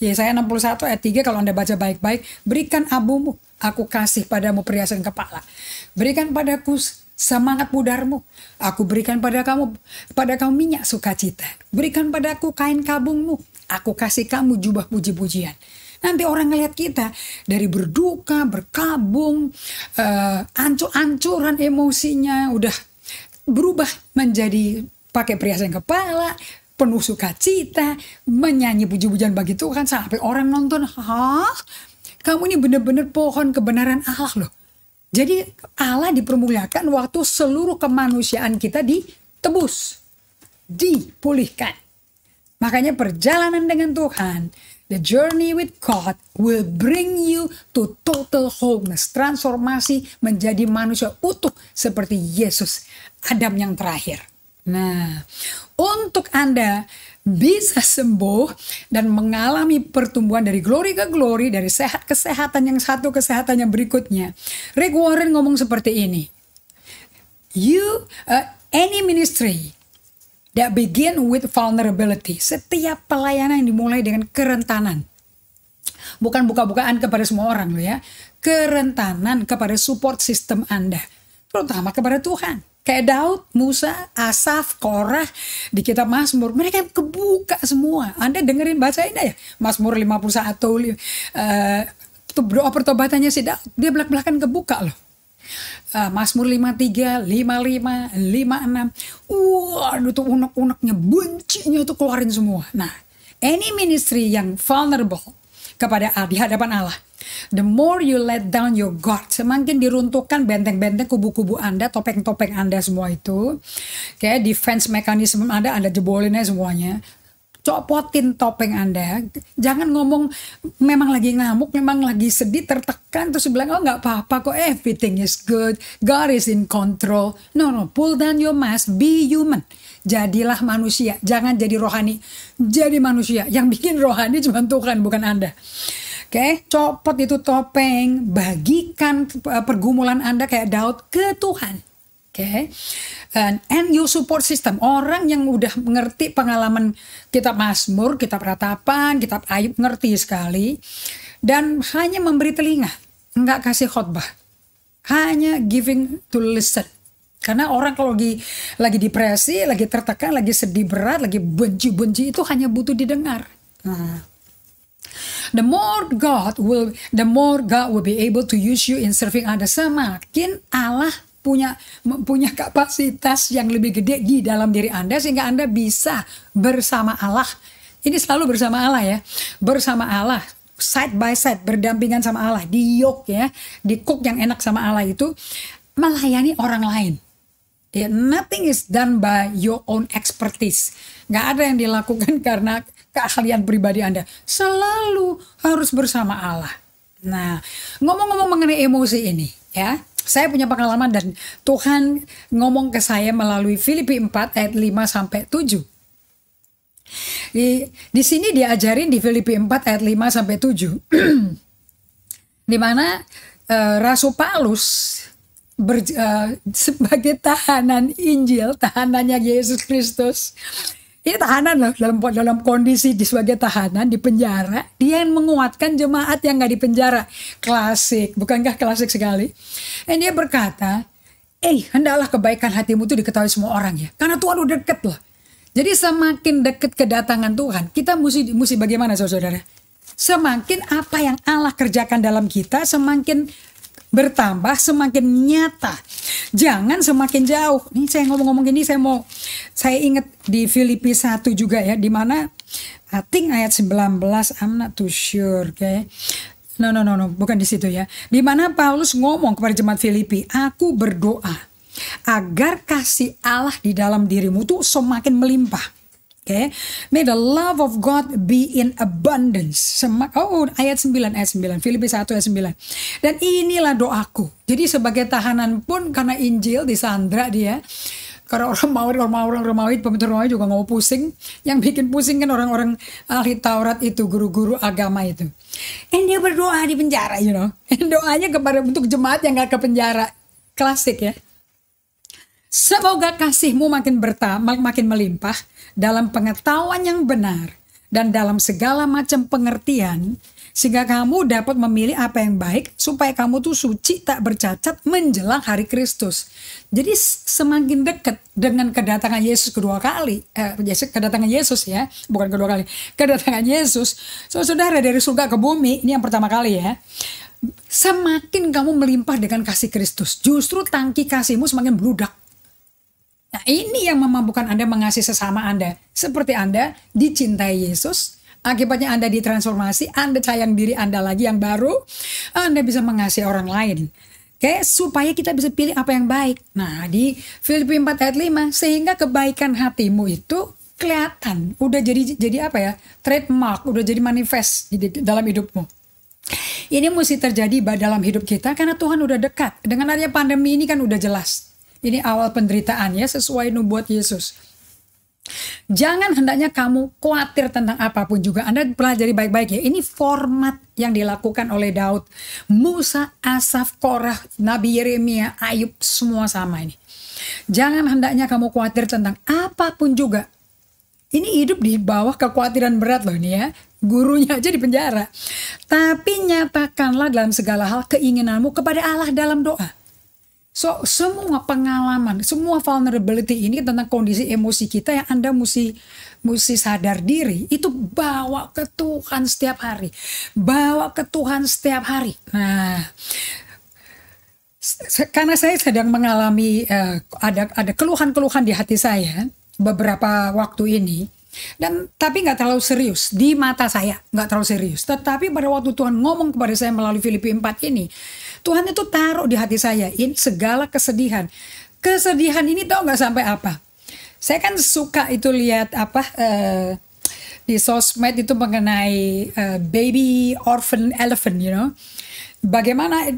Speaker 1: Yesaya 61 ayat 3 kalau Anda baca baik-baik, berikan abumu, aku kasih padamu perhiasan kepala. Berikan padaku semangat pudarmu, aku berikan pada kamu minyak sukacita. Berikan padaku kain kabungmu, aku kasih kamu jubah puji-pujian. Nanti orang ngelihat kita dari berduka, berkabung, ancur-ancuran emosinya udah berubah menjadi pakai perhiasan kepala, penuh sukacita, menyanyi puji-pujian bagi Tuhan, sampai orang nonton, hah? Kamu ini benar-benar pohon kebenaran Allah loh. Jadi Allah dipermuliakan waktu seluruh kemanusiaan kita ditebus, dipulihkan. Makanya perjalanan dengan Tuhan, the journey with God will bring you to total wholeness. Transformasi menjadi manusia utuh seperti Yesus, Adam yang terakhir. Nah, untuk Anda bisa sembuh dan mengalami pertumbuhan dari glory ke glory, dari sehat ke kesehatan yang satu, kesehatan yang berikutnya. Rick Warren ngomong seperti ini. Any ministry that begin with vulnerability. Setiap pelayanan yang dimulai dengan kerentanan. Bukan buka-bukaan kepada semua orang loh ya. Kerentanan kepada support system Anda. Terutama kepada Tuhan. Kayak Daud, Musa, Asaf, Korah di kitab Mazmur. Mereka kebuka semua. Anda dengerin bacain aja. Mazmur 51. Doa pertobatannya si Daud. Dia belak-belakan kebuka loh. Mazmur 53, 55, 56. Waduh tuh unek-uneknya, bencinya itu keluarin semua. Nah, any ministry yang vulnerable kepada di hadapan Allah. The more you let down your guard, semakin diruntuhkan benteng-benteng kubu-kubu Anda, topeng-topeng Anda semua itu. Kayak defense mechanism Anda jebolinnya semuanya. Copotin topeng Anda. Jangan ngomong memang lagi ngamuk, memang lagi sedih, tertekan, terus bilang, oh nggak apa-apa kok, everything is good, God is in control. No, pull down your mask, be human. Jadilah manusia, jangan jadi rohani. Jadi manusia, yang bikin rohani cuma Tuhan, bukan Anda. Oke, copot itu topeng, bagikan pergumulan Anda kayak Daud ke Tuhan. Oke, and you support system, orang yang udah mengerti pengalaman kitab Mazmur, kitab Ratapan, kitab Ayub, ngerti sekali, dan hanya memberi telinga, nggak kasih khotbah, hanya giving to listen. Karena orang kalau lagi depresi, lagi tertekan, lagi sedih berat, lagi benci-benci, itu hanya butuh didengar. Nah, the more God will be able to use you in serving others. Semakin Allah punya kapasitas yang lebih gede di dalam diri Anda, sehingga Anda bisa bersama Allah. Ini selalu bersama Allah ya, bersama Allah, side by side, berdampingan sama Allah, di yoke ya, di cook yang enak sama Allah itu, melayani orang lain. Yeah, nothing is done by your own expertise. Gak ada yang dilakukan karena keahlian pribadi Anda. Selalu harus bersama Allah. Nah, ngomong-ngomong mengenai emosi ini ya, saya punya pengalaman dan Tuhan ngomong ke saya melalui Filipi 4 ayat 5-7. Di sini diajarin di Filipi 4 ayat 5-7. Di mana Rasul Paulus sebagai tahanan Injil, tahanannya Yesus Kristus. Ini tahanan loh, dalam kondisi sebagai tahanan di penjara, dia yang menguatkan jemaat yang gak di penjara. Klasik, bukankah klasik sekali? Dan dia berkata, hendaklah kebaikan hatimu itu diketahui semua orang ya, karena Tuhan udah deket loh. Jadi semakin deket kedatangan Tuhan, kita mesti bagaimana saudara? Semakin apa yang Allah kerjakan dalam kita, semakin bertambah, semakin nyata. Jangan semakin jauh. Nih saya ngomong-ngomong gini, saya ingat di Filipi 1 juga ya, di mana I think ayat 19, I'm not too sure, okay? No, bukan di situ ya. Di mana Paulus ngomong kepada jemaat Filipi, aku berdoa agar kasih Allah di dalam dirimu tuh semakin melimpah. Okay. May the love of God be in abundance. Ayat 9, Filipi 1 ayat 9. Dan inilah doaku. Jadi sebagai tahanan pun karena Injil disandra dia. Karena orang Romawi, pemimpin Romawi juga nggak mau pusing. Yang bikin pusing kan orang-orang ahli Taurat itu, guru-guru agama itu. Dan dia berdoa di penjara, you know. Doanya kepada untuk jemaat yang nggak ke penjara. Klasik ya. Semoga kasihmu makin melimpah dalam pengetahuan yang benar dan dalam segala macam pengertian, sehingga kamu dapat memilih apa yang baik, supaya kamu tuh suci tak bercacat menjelang hari Kristus. Jadi semakin dekat dengan kedatangan Yesus kedua kali, kedatangan Yesus ya, bukan kedua kali, kedatangan Yesus, saudara dari surga ke bumi, ini yang pertama kali ya. Semakin kamu melimpah dengan kasih Kristus, justru tangki kasihmu semakin bludak. Nah, ini yang memampukan Anda mengasihi sesama Anda. Seperti Anda dicintai Yesus, akibatnya Anda ditransformasi, Anda sayang diri Anda lagi yang baru, Anda bisa mengasihi orang lain. Oke, supaya kita bisa pilih apa yang baik. Nah, di Filipi 4 ayat 5, sehingga kebaikan hatimu itu kelihatan, udah jadi apa ya? Trademark, udah jadi manifest di dalam hidupmu. Ini mesti terjadi dalam hidup kita karena Tuhan udah dekat. Dengan adanya pandemi ini kan udah jelas. Ini awal penderitaan ya, sesuai nubuat Yesus. Jangan hendaknya kamu khawatir tentang apapun juga. Anda pelajari baik-baik ya. Ini format yang dilakukan oleh Daud, Musa, Asaf, Korah, Nabi Yeremia, Ayub, semua sama ini. Jangan hendaknya kamu khawatir tentang apapun juga. Ini hidup di bawah kekhawatiran berat loh ini ya. Gurunya aja di penjara. Tapi nyatakanlah dalam segala hal keinginanmu kepada Allah dalam doa. So, semua pengalaman, semua vulnerability ini tentang kondisi emosi kita yang Anda mesti sadar diri. Itu bawa ke Tuhan setiap hari. Bawa ke Tuhan setiap hari. Nah, karena saya sedang mengalami ada keluhan-keluhan di hati saya beberapa waktu ini. Dan tapi nggak terlalu serius di mata saya, nggak terlalu serius. Tetapi pada waktu Tuhan ngomong kepada saya melalui Filipi 4 ini, Tuhan itu taruh di hati saya ini segala kesedihan. Kesedihan ini tahu nggak sampai apa? Saya kan suka itu lihat di sosmed itu mengenai baby orphan elephant, bagaimana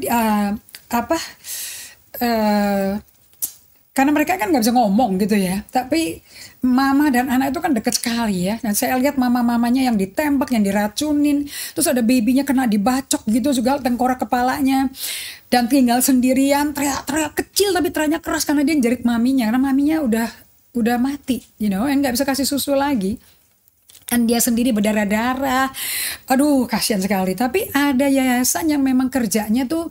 Speaker 1: karena mereka kan nggak bisa ngomong gitu ya, tapi mama dan anak itu kan deket sekali ya. Dan saya lihat mama-mamanya yang ditembak, yang diracunin, terus ada babynya kena dibacok gitu juga tengkorak kepalanya, dan tinggal sendirian, teriak-teriak kecil tapi teriaknya keras karena dia jerit maminya, karena maminya udah mati, and nggak bisa kasih susu lagi. Dan dia sendiri berdarah-darah, aduh kasihan sekali. Tapi ada yayasan yang memang kerjanya tuh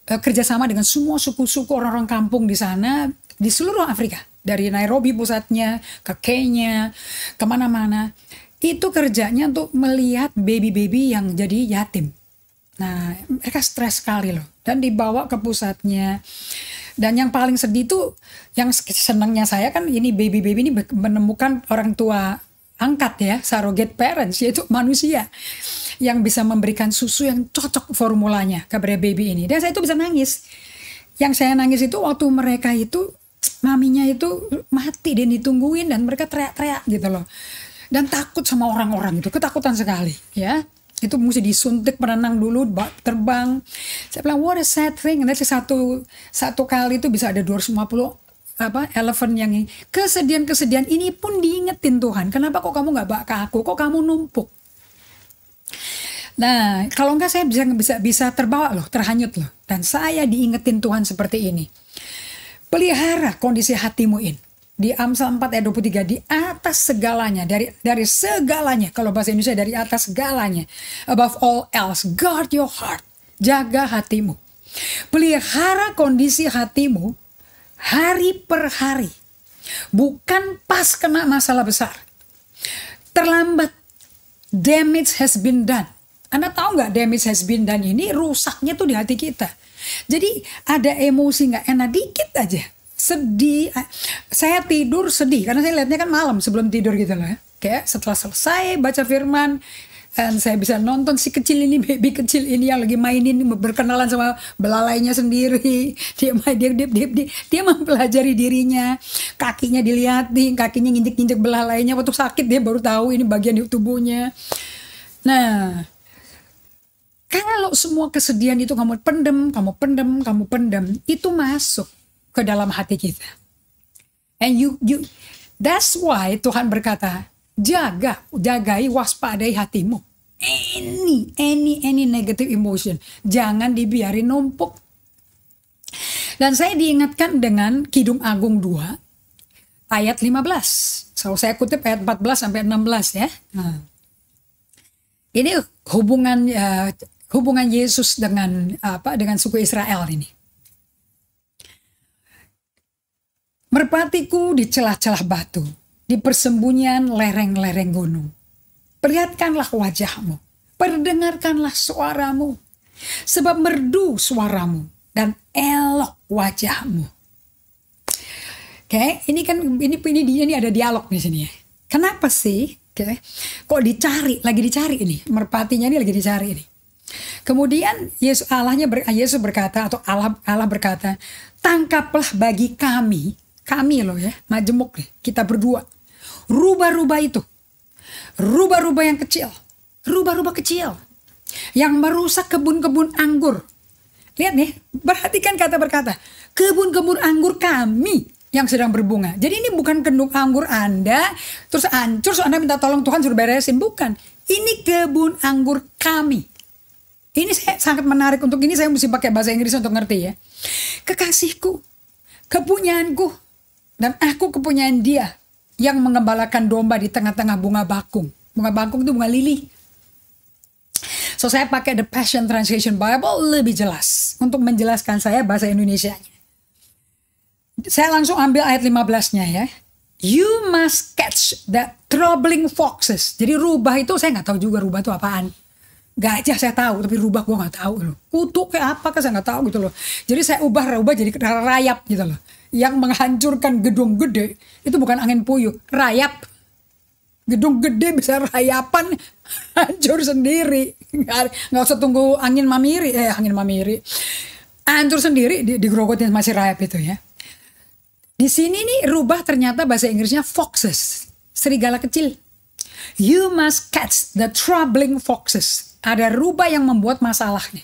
Speaker 1: kerjasama dengan semua suku-suku orang-orang kampung di sana, di seluruh Afrika, dari Nairobi pusatnya ke Kenya, kemana-mana. Itu kerjanya untuk melihat baby-baby yang jadi yatim. Nah, mereka stres sekali loh, dan dibawa ke pusatnya. Dan yang paling sedih tuh, yang senangnya saya kan ini baby-baby ini menemukan orang tua angkat ya, surrogate parents, yaitu manusia yang bisa memberikan susu yang cocok formulanya kepada baby ini. Dan saya itu bisa nangis. Yang saya nangis itu waktu mereka itu, maminya itu mati dan ditungguin, dan mereka teriak-teriak gitu loh. Dan takut sama orang-orang itu, ketakutan sekali ya. Itu mesti disuntik penenang dulu, terbang. Saya bilang, what a sad thing. Dan satu kali itu bisa ada 250 elephant yang ini. Kesedihan-kesedihan ini pun diingetin Tuhan. Kenapa kok kamu nggak bawa ke aku? Kok kamu numpuk? Nah, kalau enggak saya bisa terbawa loh, terhanyut loh. Dan saya diingetin Tuhan seperti ini. Pelihara kondisi hatimu ini. Di Amsal 4 ayat 23, di atas segalanya, dari segalanya, kalau bahasa Indonesia dari atas segalanya, above all else, guard your heart, jaga hatimu. Pelihara kondisi hatimu hari per hari, bukan pas kena masalah besar. Terlambat, damage has been done. Anda tahu nggak damage has been done ini rusaknya tuh di hati kita. Jadi ada emosi nggak enak dikit aja. Sedih, saya tidur sedih karena saya lihatnya kan malam sebelum tidur gitu loh ya. Kayak setelah selesai baca firman, dan saya bisa nonton si kecil ini, baby kecil ini yang lagi mainin, berkenalan sama belalainya sendiri. Dia mempelajari dirinya, kakinya dilihatin, kakinya nginjek-nginjek belalainya, waktu sakit dia baru tahu ini bagian di tubuhnya. Nah, kalau semua kesedihan itu kamu pendem, itu masuk ke dalam hati kita. And that's why Tuhan berkata, jagai, waspadai hatimu. Any negative emotion, jangan dibiarin numpuk. Dan saya diingatkan dengan Kidung Agung 2 ayat 15. So, saya kutip ayat 14 sampai 16 ya. Nah, ini hubungan Yesus dengan suku Israel ini. Merpatiku di celah-celah batu, di persembunyian lereng-lereng gunung. Perlihatkanlah wajahmu, perdengarkanlah suaramu, sebab merdu suaramu dan elok wajahmu. Oke, ini kan ini ada dialog di sini ya. Kenapa sih? Oke, kok lagi dicari ini, merpatinya ini lagi dicari ini. Kemudian Yesus berkata, atau Allah berkata, tangkaplah bagi kami loh ya, majemuk nih, kita berdua. Rubah-rubah itu. Rubah-rubah yang kecil. Rubah-rubah kecil. Yang merusak kebun-kebun anggur. Lihat nih, perhatikan kata berkata. Kebun-kebun anggur kami yang sedang berbunga. Jadi ini bukan kebun anggur Anda, terus hancur, Anda minta tolong Tuhan suruh beresin. Bukan. Ini kebun anggur kami. Ini saya sangat menarik, untuk ini saya mesti pakai bahasa Inggris untuk ngerti ya. Kekasihku, kepunyaanku, dan aku kepunyaan dia yang mengembalakan domba di tengah-tengah bunga bakung. Bunga bakung itu bunga lili. So saya pakai The Passion Translation Bible lebih jelas untuk menjelaskan saya bahasa Indonesianya. Saya langsung ambil ayat 15-nya ya. You must catch the troubling foxes. Jadi rubah itu saya nggak tahu juga rubah itu apaan. Gajah saya tahu, tapi rubah gue nggak tahu loh. Kutu kayak apa saya nggak tahu gitu loh. Jadi saya rubah jadi rayap gitu loh. Yang menghancurkan gedung gede itu bukan angin puyuh, rayap. Gedung gede bisa rayapan hancur sendiri. Nggak usah tunggu angin mamiri. Hancur sendiri digerogotin masih rayap itu ya. Di sini nih rubah ternyata bahasa Inggrisnya foxes. Serigala kecil. You must catch the troubling foxes. Ada rubah yang membuat masalahnya.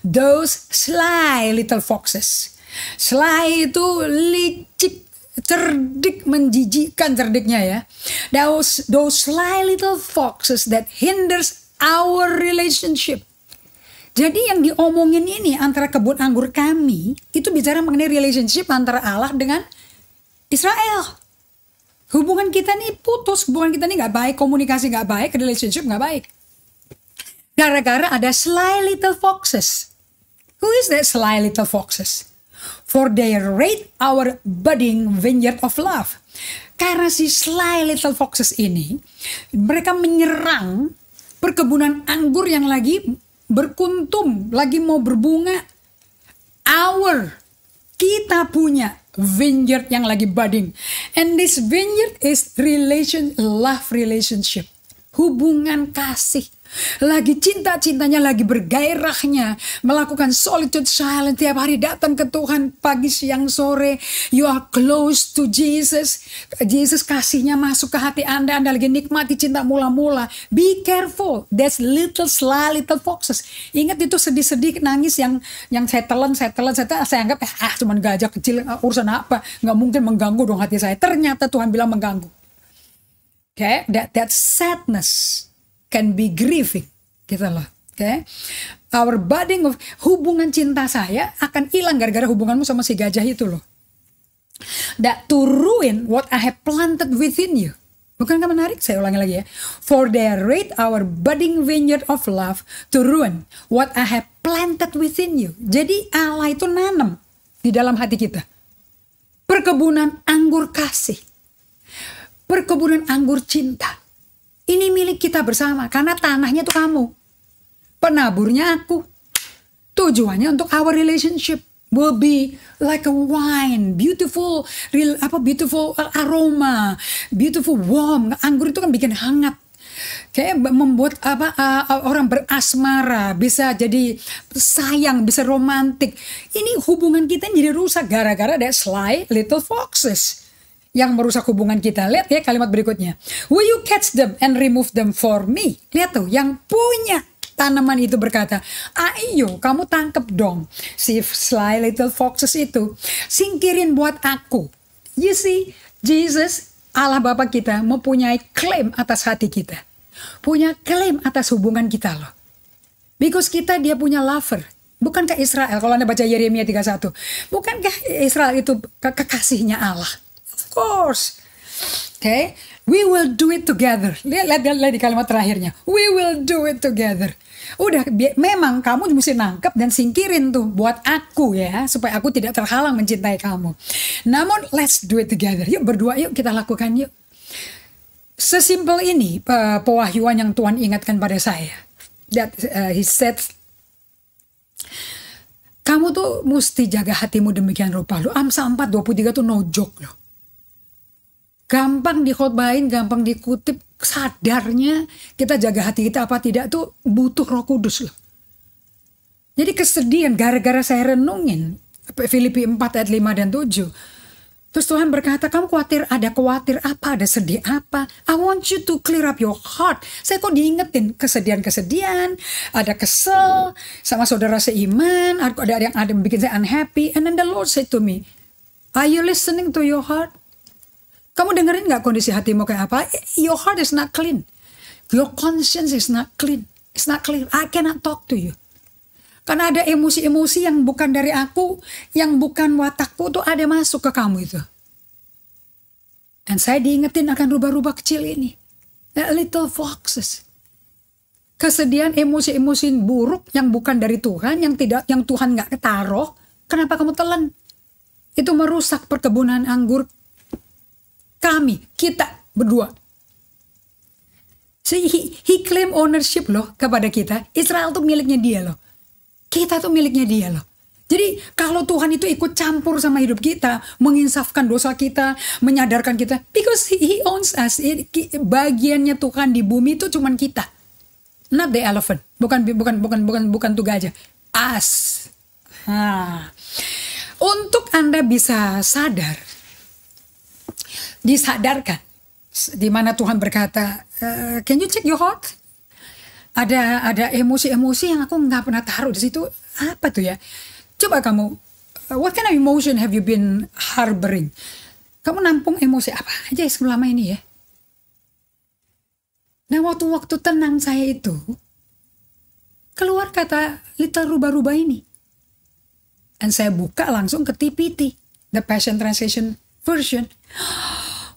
Speaker 1: Those sly little foxes. Sly itu licik, cerdik, menjijikkan cerdiknya ya. Those sly little foxes that hinders our relationship. Jadi yang diomongin ini antara kebun anggur kami, itu bicara mengenai relationship antara Allah dengan Israel. Hubungan kita nih putus, hubungan kita nih gak baik, komunikasi gak baik, relationship gak baik. Gara-gara ada sly little foxes. Who is that sly little foxes? For they raid our budding vineyard of love. Karena si sly little foxes ini, mereka menyerang perkebunan anggur yang lagi berkuntum, lagi mau berbunga. Kita punya vineyard yang lagi budding. And this vineyard is love relationship. Hubungan kasih. Lagi cinta-cintanya, lagi bergairahnya. Melakukan solitude silent. Tiap hari datang ke Tuhan pagi, siang, sore. You are close to Jesus. Jesus kasihnya masuk ke hati Anda. Anda lagi nikmati cinta mula-mula. Be careful. That's little sly little foxes. Ingat itu sedih-sedih nangis yang saya telan. Saya anggap cuman gajah kecil, urusan apa. Nggak mungkin mengganggu dong hati saya. Ternyata Tuhan bilang mengganggu. Okay, that sadness can be grieving, gitu loh. Okay, our budding of hubungan cinta saya akan hilang gara-gara hubunganmu sama si gajah itu loh. That to ruin what I have planted within you. Bukankah menarik? Saya ulangi lagi ya. For they raid our budding vineyard of love to ruin what I have planted within you. Jadi Allah itu nanam di dalam hati kita perkebunan anggur kasih. Perkebunan anggur cinta. Ini milik kita bersama. Karena tanahnya tuh kamu. Penaburnya aku. Tujuannya untuk our relationship. Will be like a wine. Beautiful aroma. Beautiful warm. Anggur itu kan bikin hangat. Kayak membuat orang berasmara. Bisa jadi sayang. Bisa romantik. Ini hubungan kita jadi rusak. Gara-gara ada sly little foxes yang merusak hubungan kita. Lihat ya kalimat berikutnya. Will you catch them and remove them for me? Lihat tuh, yang punya tanaman itu berkata, ayo kamu tangkep dong si sly little foxes itu. Singkirin buat aku. You see, Jesus, Allah Bapa kita mempunyai klaim atas hati kita. Punya klaim atas hubungan kita loh. Because dia punya lover. Bukankah Israel, kalau Anda baca Yeremia 31, bukankah Israel itu kekasihnya Allah? Of course. Okay, we will do it together. Lihat di kalimat terakhirnya. We will do it together. Udah, memang kamu mesti nangkep dan singkirin tuh buat aku ya, supaya aku tidak terhalang mencintai kamu. Namun let's do it together. Yuk berdua, yuk kita lakukan yuk. Sesimpel ini pewahyuan yang Tuhan ingatkan pada saya. That he said, kamu tuh mesti jaga hatimu demikian rupa. Lu Amsal 4:23 tuh no joke loh. Gampang dikhotbahin, gampang dikutip, sadarnya kita jaga hati kita apa tidak tuh butuh Roh Kudus loh. Jadi kesedihan gara-gara saya renungin Filipi 4 ayat 5 dan 7. Terus Tuhan berkata, kamu khawatir apa, ada sedih apa? I want you to clear up your heart. Saya kok diingetin kesedihan-kesedihan, ada kesel sama saudara seiman, ada yang bikin saya unhappy. And then the Lord said to me, are you listening to your heart? Kamu dengerin gak kondisi hatimu kayak apa? Your heart is not clean. Your conscience is not clean. It's not clear. I cannot talk to you. Karena ada emosi-emosi yang bukan dari aku, yang bukan watakku tuh ada masuk ke kamu itu. Dan saya diingetin akan rubah-rubah kecil ini. That little foxes. Kesedihan, emosi-emosi buruk yang bukan dari Tuhan, yang Tuhan gak ketaruh. Kenapa kamu telan? Itu merusak perkebunan anggur kita berdua. So he claim ownership loh kepada kita. Israel tuh miliknya dia loh. Kita tuh miliknya dia loh. Jadi kalau Tuhan itu ikut campur sama hidup kita, menginsafkan dosa kita, menyadarkan kita, because He owns us. Bagiannya Tuhan di bumi itu cuman kita, not the elephant, bukan tuh gajah, us. Untuk Anda bisa sadar, disadarkan, di mana Tuhan berkata, can you check your heart? Ada emosi-emosi yang aku nggak pernah taruh di situ. Apa tuh ya? Coba kamu, what kind of emotion have you been harboring? Kamu nampung emosi apa aja selama ini ya? Nah, waktu-waktu tenang saya itu, keluar kata little rubah-rubah ini. Dan saya buka langsung ke TPT, The Passion Translation Version.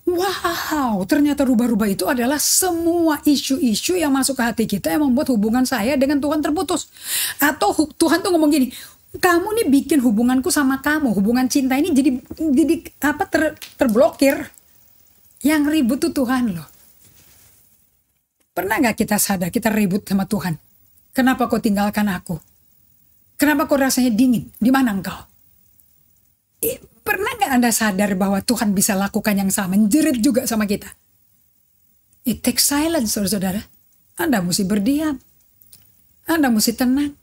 Speaker 1: Wow, ternyata rubah-rubah itu adalah semua isu-isu yang masuk ke hati kita yang membuat hubungan saya dengan Tuhan terputus. Atau Tuhan tuh ngomong gini, kamu nih bikin hubunganku sama kamu, hubungan cinta ini jadi terblokir. Yang ribut tuh Tuhan loh. Pernah gak kita sadar kita ribut sama Tuhan? Kenapa kau tinggalkan aku? Kenapa kau rasanya dingin? Di mana engkau? Pernah gak Anda sadar bahwa Tuhan bisa lakukan yang sama, menjerit juga sama kita? It takes silence, saudara-saudara. Anda mesti berdiam. Anda mesti tenang.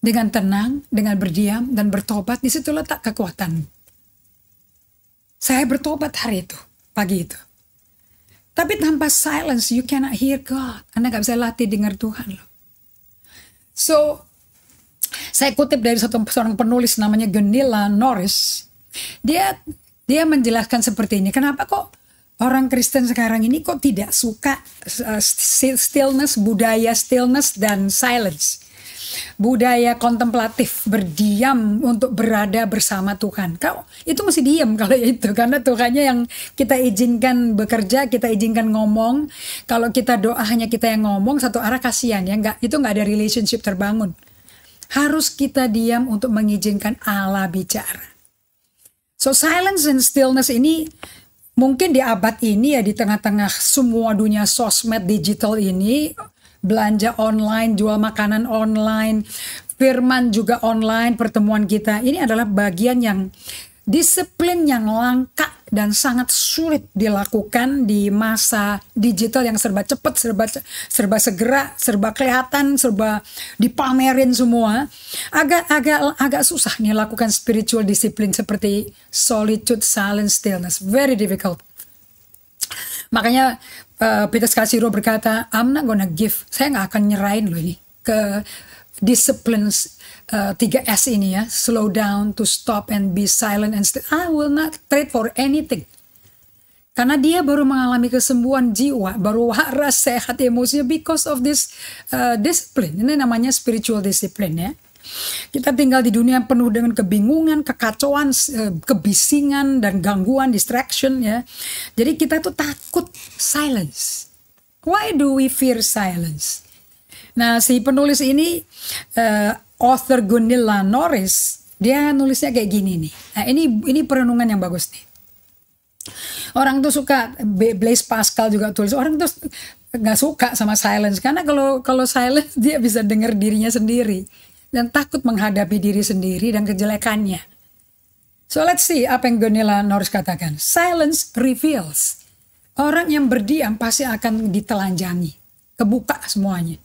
Speaker 1: Dengan tenang, dengan berdiam dan bertobat, di situ letak kekuatan. Saya bertobat hari itu, pagi itu. Tapi tanpa silence, you cannot hear God. Anda gak bisa latih dengar Tuhan loh. So, saya kutip dari seorang penulis namanya Gunilla Norris. Dia menjelaskan seperti ini. Kenapa kok orang Kristen sekarang ini kok tidak suka stillness, budaya stillness dan silence. Budaya kontemplatif, berdiam untuk berada bersama Tuhan. Itu mesti diam kalau itu. Karena Tuhannya yang kita izinkan bekerja, kita izinkan ngomong. Kalau kita doa hanya kita yang ngomong, satu arah kasihan ya. Itu nggak ada relationship terbangun. Harus kita diam untuk mengizinkan Allah bicara. So silence and stillness ini mungkin di abad ini ya, di tengah-tengah semua dunia sosmed digital ini, belanja online, jual makanan online, firman juga online, pertemuan kita. Ini adalah bagian yang disiplin yang langka dan sangat sulit dilakukan di masa digital yang serba cepat, serba segera, serba kelihatan, serba dipamerin semua. Agak susah nih lakukan spiritual discipline seperti solitude, silence, stillness. Very difficult. Makanya Peter Scarsiro berkata, I'm not gonna give, saya nggak akan nyerahin loh ini ke disciplines 3S ini ya, slow down, to stop and be silent and still. I will not trade for anything. Karena dia baru mengalami kesembuhan jiwa, baru waras, sehat emosinya because of this discipline. Ini namanya spiritual discipline ya. Kita tinggal di dunia penuh dengan kebingungan, kekacauan, kebisingan, dan gangguan, distraction ya. Jadi kita tuh takut silence. Why do we fear silence? Nah, si penulis ini, author Gunilla Norris, dia nulisnya kayak gini nih. Nah, ini perenungan yang bagus nih. Orang tuh suka, Blaise Pascal juga tulis, orang tuh nggak suka sama silence. Karena kalau silence dia bisa dengar dirinya sendiri. Dan takut menghadapi diri sendiri dan kejelekannya. So let's see apa yang Gunilla Norris katakan. Silence reveals. Orang yang berdiam pasti akan ditelanjangi. Kebuka semuanya.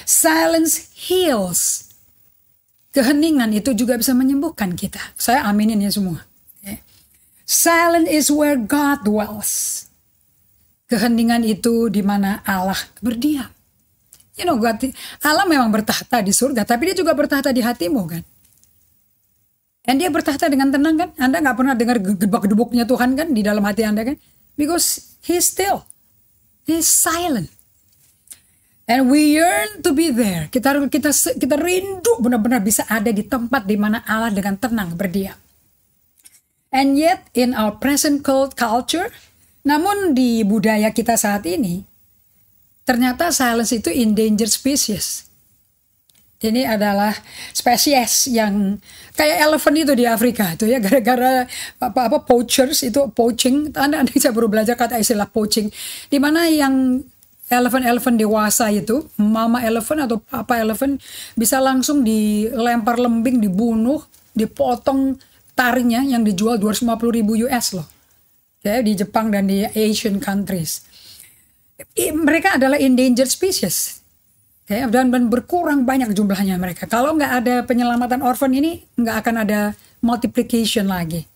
Speaker 1: Silence heals. Keheningan itu juga bisa menyembuhkan kita. Saya aminin ya semua. Silence is where God dwells. Keheningan itu di mana Allah berdiam. You know, Allah memang bertahta di surga, tapi dia juga bertahta di hatimu kan. Dan dia bertahta dengan tenang kan. Anda gak pernah dengar gedebak-gedebuknya Tuhan kan di dalam hati Anda kan. Because He's still. He's silent. And we yearn to be there. Kita rindu benar-benar bisa ada di tempat di mana Allah dengan tenang berdiam. And yet in our present culture, namun di budaya kita saat ini, ternyata silence itu endangered species. Ini adalah spesies yang kayak elephant itu di Afrika itu ya, gara-gara poachers itu poaching. Anda bisa baru belajar kata istilah poaching, di mana yang elephant dewasa itu, mama elephant atau papa elephant bisa langsung dilempar lembing, dibunuh, dipotong taringnya yang dijual 250.000 US loh. Ya, di Jepang dan di Asian countries. Mereka adalah endangered species. Ya, dan berkurang banyak jumlahnya mereka. Kalau nggak ada penyelamatan orphan ini, nggak akan ada multiplication lagi.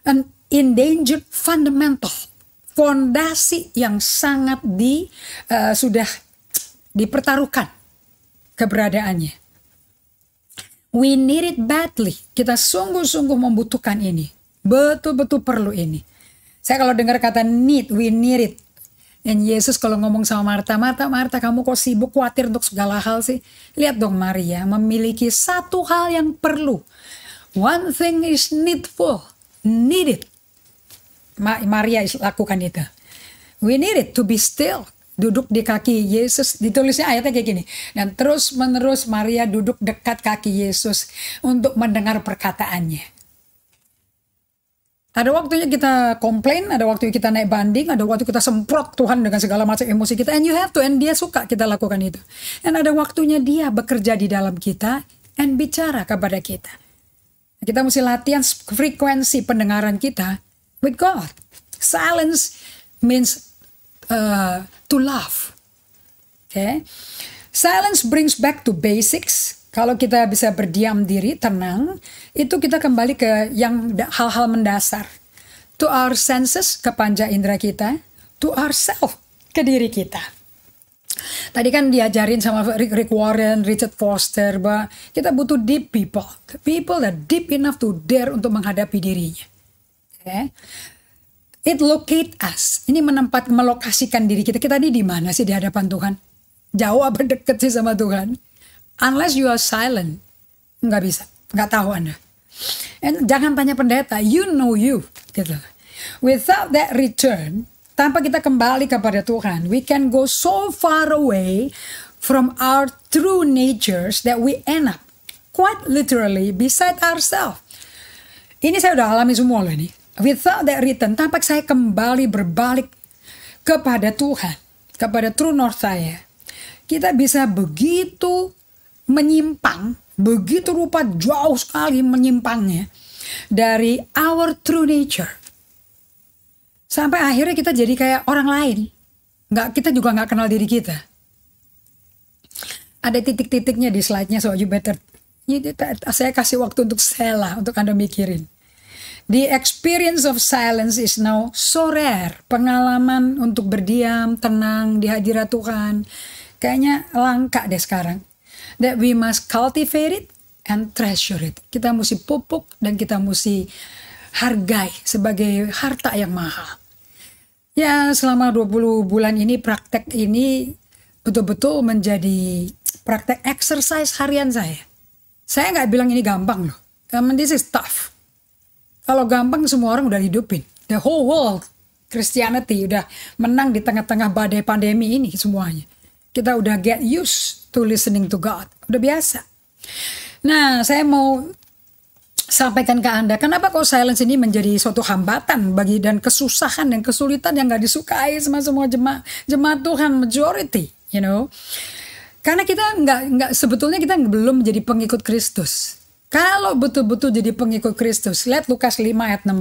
Speaker 1: An endangered fundamental, fondasi yang sangat sudah dipertaruhkan keberadaannya. We need it badly. Kita sungguh-sungguh membutuhkan ini. Betul-betul perlu ini. Saya kalau dengar kata need, we need it. Dan Yesus kalau ngomong sama Marta, Marta, kamu kok sibuk khawatir untuk segala hal sih? Lihat dong Maria memiliki satu hal yang perlu. One thing is needful, needed. Maria lakukan itu. We need it to be still. Duduk di kaki Yesus, ditulisnya ayatnya kayak gini. Dan terus menerus Maria duduk dekat kaki Yesus untuk mendengar perkataannya. Ada waktunya kita komplain, ada waktunya kita naik banding, ada waktu kita semprot Tuhan dengan segala macam emosi kita. And you have to, and dia suka kita lakukan itu. Dan ada waktunya dia bekerja di dalam kita, and bicara kepada kita. Kita mesti latihan frekuensi pendengaran kita with God. Silence means to love. Okay? Silence brings back to basics. Kalau kita bisa berdiam diri, tenang, itu kita kembali ke yang hal-hal mendasar. To our senses, ke panca indera kita. To ourselves, ke diri kita. Tadi kan diajarin sama Rick Warren, Richard Foster, bahwa kita butuh deep people. People that deep enough to dare untuk menghadapi dirinya. Okay? It locate us. Ini melokasikan diri kita. Kita ini di mana sih di hadapan Tuhan? Jauh apa deket sih sama Tuhan? Unless you are silent, nggak bisa, nggak tahu Anda. And jangan tanya pendeta, you know you, gitu. Without that return, tanpa kita kembali kepada Tuhan, we can go so far away from our true natures that we end up quite literally beside ourselves. Ini saya udah alami semua loh ini. Without that return, tanpa saya kembali berbalik kepada Tuhan, kepada true north saya, kita bisa begitu menyimpang, begitu rupa jauh sekali menyimpangnya dari our true nature. Sampai akhirnya kita jadi kayak orang lain. Kita juga nggak kenal diri kita. Ada titik-titiknya di slide-nya, so you better. Saya kasih waktu untuk sela, untuk Anda mikirin. The experience of silence is now so rare. Pengalaman untuk berdiam, tenang di hadirat Tuhan. Kayaknya langka deh sekarang. That we must cultivate it and treasure it. Kita mesti pupuk dan kita mesti hargai sebagai harta yang mahal. Ya, selama 20 bulan ini praktek ini betul-betul menjadi praktek exercise harian saya. Saya nggak bilang ini gampang loh. I mean, this is tough. Kalau gampang semua orang udah hidupin. The whole world Christianity udah menang di tengah-tengah badai pandemi ini semuanya. Kita udah get used to listening to God. Udah biasa. Nah, saya mau sampaikan ke Anda, kenapa kok silence ini menjadi suatu hambatan bagi dan kesusahan dan kesulitan yang gak disukai sama semua jemaat Tuhan majority, you know. Karena kita sebetulnya kita belum menjadi pengikut Kristus. Kalau betul-betul jadi pengikut Kristus, lihat Lukas 5 ayat 16.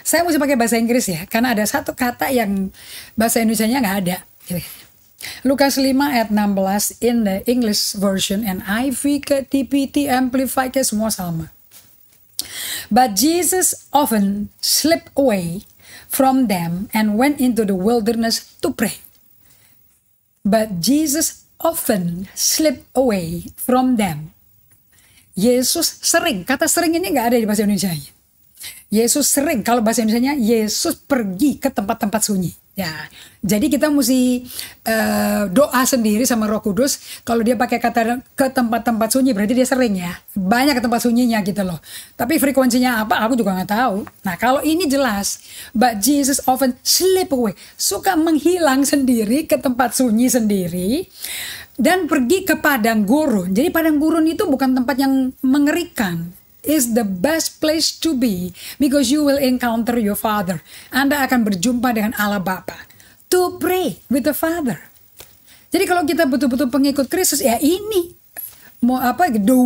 Speaker 1: Saya mesti pakai bahasa Inggris ya, karena ada satu kata yang bahasa Indonesianya nggak ada. Lukas 5 ayat 16 in the English version and NIV, TPT, Amplified, semua sama. But Jesus often slipped away from them and went into the wilderness to pray. But Jesus often slipped away from them. Yesus sering, kata sering ini nggak ada di bahasa Indonesia. Yesus sering, kalau bahasa Indonesianya Yesus pergi ke tempat-tempat sunyi. Ya, jadi kita mesti doa sendiri sama Roh Kudus. Kalau dia pakai kata ke tempat-tempat sunyi, berarti dia sering ya. Banyak ke tempat sunyinya gitu loh. Tapi frekuensinya apa, aku juga nggak tahu. Nah, kalau ini jelas, but Jesus often slip away, suka menghilang sendiri ke tempat sunyi sendiri dan pergi ke padang gurun. Jadi padang gurun itu bukan tempat yang mengerikan. Is the best place to be because you will encounter your Father. Anda akan berjumpa dengan Allah Bapa. to pray with the Father. Jadi kalau kita betul-betul pengikut Kristus, ya ini mau apa? The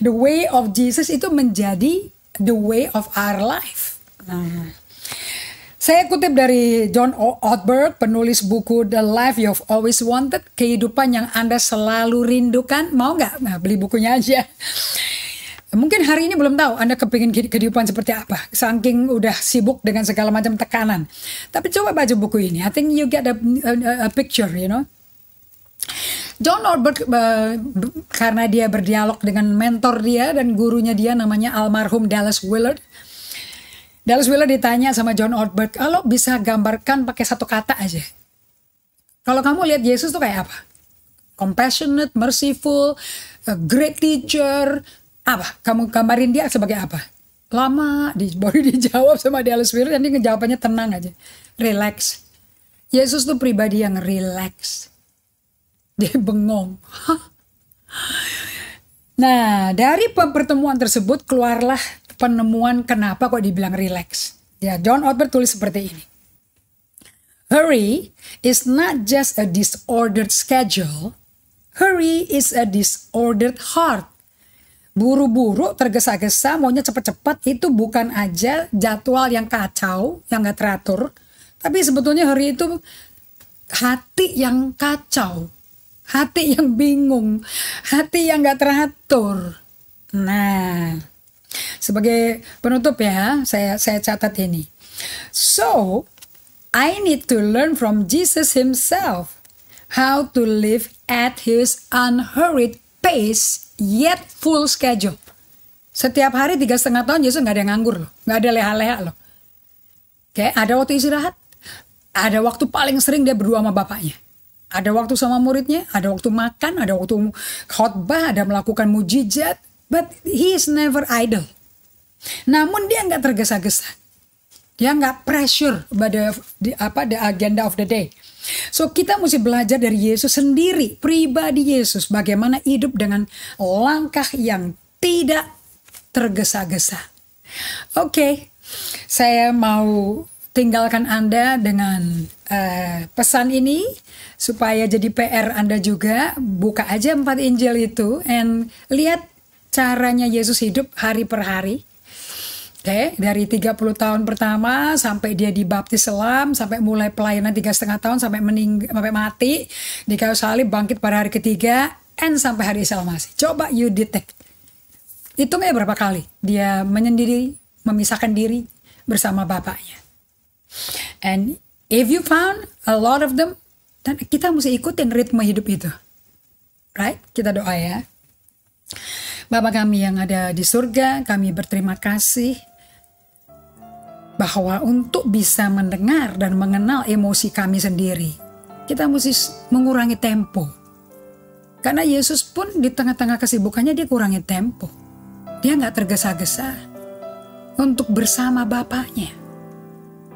Speaker 1: way of Jesus itu menjadi the way of our life. Nah, saya kutip dari John Ortberg, penulis buku The Life You've Always Wanted, kehidupan yang Anda selalu rindukan. Mau nggak? Nah, beli bukunya aja. Mungkin hari ini belum tahu Anda kepingin kehidupan seperti apa. Saking udah sibuk dengan segala macam tekanan. Tapi coba baca buku ini. I think you get a picture, you know. John Ortberg, karena dia berdialog dengan mentor dia dan gurunya dia namanya almarhum Dallas Willard. Dallas Willard ditanya sama John Ortberg, kalau bisa gambarkan pakai satu kata aja. Kalau kamu lihat Yesus tuh kayak apa? Compassionate, merciful, a great teacher. Apa? Kamu gambarin dia sebagai apa? Lama, baru dijawab sama Dallas Willard, dan dia ngejawabannya tenang aja. Relax. Yesus tuh pribadi yang relax. Dia bengong. Nah, dari pertemuan tersebut keluarlah penemuan kenapa kok dibilang relax. Ya, John Ortberg tulis seperti ini. Hurry is not just a disordered schedule. Hurry is a disordered heart. Buru-buru, tergesa-gesa, maunya cepat-cepat itu bukan aja jadwal yang kacau, yang gak teratur. Tapi sebetulnya hurry itu hati yang kacau. Hati yang bingung. Hati yang gak teratur. Nah, sebagai penutup ya, saya catat ini. So, I need to learn from Jesus himself how to live at his unhurried pace yet full schedule. Setiap hari 3,5 tahun Yesus nggak ada nganggur loh, nggak ada leha-leha loh. Oke, ada waktu istirahat, ada waktu paling sering dia berdua sama bapaknya. Ada waktu sama muridnya, ada waktu makan, ada waktu khotbah, ada melakukan mujizat. But he is never idle. Namun dia nggak tergesa-gesa. Dia nggak pressure pada the agenda of the day. So kita mesti belajar dari Yesus sendiri, pribadi Yesus, bagaimana hidup dengan langkah yang tidak tergesa-gesa. Oke, saya mau tinggalkan Anda dengan pesan ini supaya jadi PR Anda juga. Buka aja 4 Injil itu and lihat caranya Yesus hidup hari per hari. Oke, dari 30 tahun pertama sampai dia dibaptis selam, sampai mulai pelayanan 3,5 tahun sampai sampai mati di kayu salib, bangkit pada hari ketiga, and sampai hari Isa Masih. Coba you detect. Hitungnya berapa kali dia menyendiri, memisahkan diri bersama Bapaknya. And if you found a lot of them, dan kita mesti ikutin ritme hidup itu. Right? Kita doa ya. Bapa kami yang ada di surga, kami berterima kasih bahwa untuk bisa mendengar dan mengenal emosi kami sendiri, kita mesti mengurangi tempo. Karena Yesus pun di tengah-tengah kesibukannya dia kurangi tempo. Dia nggak tergesa-gesa untuk bersama Bapaknya,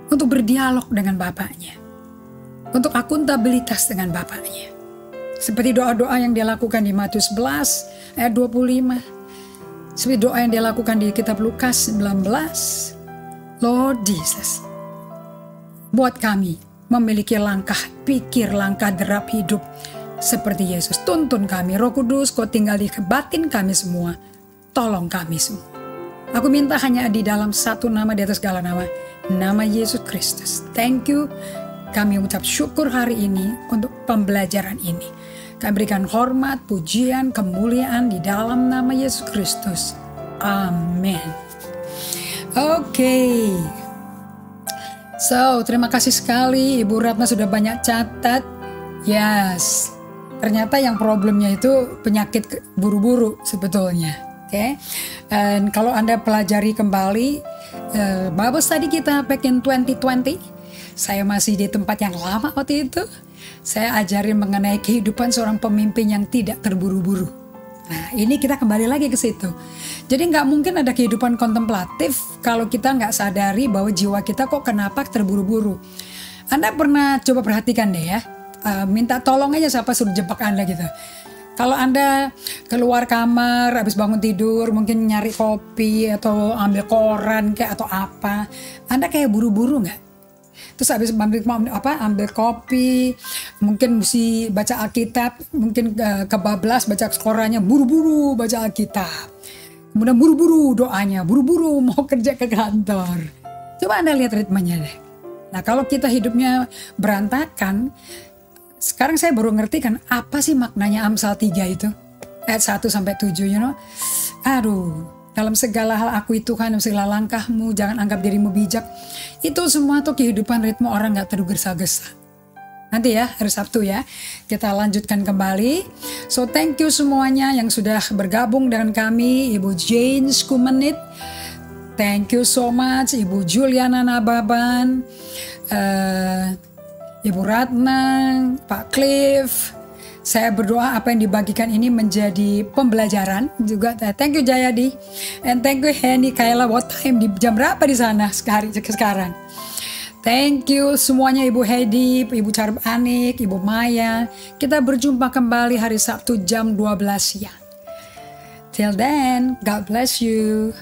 Speaker 1: untuk berdialog dengan Bapaknya, untuk akuntabilitas dengan Bapaknya. Seperti doa-doa yang dia lakukan di Matius 11 ayat 25. Seperti doa yang dia lakukan di kitab Lukas 19. Lord Jesus, buat kami memiliki langkah pikir, langkah derap hidup seperti Yesus. Tuntun kami, Roh Kudus, Kau tinggal di batin kami semua. Tolong kami semua. Aku minta hanya di dalam satu nama di atas segala nama, nama Yesus Kristus. Thank you. Kami ucap syukur hari ini untuk pembelajaran ini. Kami berikan hormat, pujian, kemuliaan di dalam nama Yesus Kristus. Amin. Oke. So, terima kasih sekali Ibu Ratna sudah banyak catat. Yes. Ternyata yang problemnya itu penyakit buru-buru sebetulnya. Oke. Dan kalau Anda pelajari kembali Bible study kita back in 2020. Saya masih di tempat yang lama waktu itu. Saya ajarin mengenai kehidupan seorang pemimpin yang tidak terburu-buru. Nah, ini kita kembali lagi ke situ. Jadi nggak mungkin ada kehidupan kontemplatif kalau kita nggak sadari bahwa jiwa kita kok kenapa terburu-buru. Anda pernah coba perhatikan deh ya. Minta tolong aja siapa suruh jebak Anda gitu. Kalau Anda keluar kamar, habis bangun tidur, mungkin nyari kopi atau ambil koran kayak atau apa. Anda kayak buru-buru nggak? Terus habis ambil kopi, mungkin mesti baca Alkitab, mungkin kebablas baca Qurannya, buru-buru baca Alkitab. Kemudian buru-buru doanya, buru-buru mau kerja ke kantor. Coba Anda lihat ritmenya deh. Nah kalau kita hidupnya berantakan, sekarang saya baru ngerti kan apa sih maknanya Amsal 3 itu. Ayat 1 sampai 7, you know. Aduh, dalam segala hal akui Tuhan, dalam segala langkahmu, jangan anggap dirimu bijak. Itu semua tuh kehidupan ritme orang gak tergesa-gesa. Nanti ya, hari Sabtu ya, kita lanjutkan kembali. So thank you semuanya yang sudah bergabung dengan kami, Ibu Jane Skumenit. Thank you so much, Ibu Juliana Nababan, Ibu Ratna, Pak Cliff. Saya berdoa apa yang dibagikan ini menjadi pembelajaran juga. Thank you Jayadi, and thank you Henny Kayla. What time, di jam berapa di sana sekarang? Thank you semuanya, Ibu Hedi, Ibu Carb Anik, Ibu Maya. Kita berjumpa kembali hari Sabtu jam 12 siang. Till then, God bless you.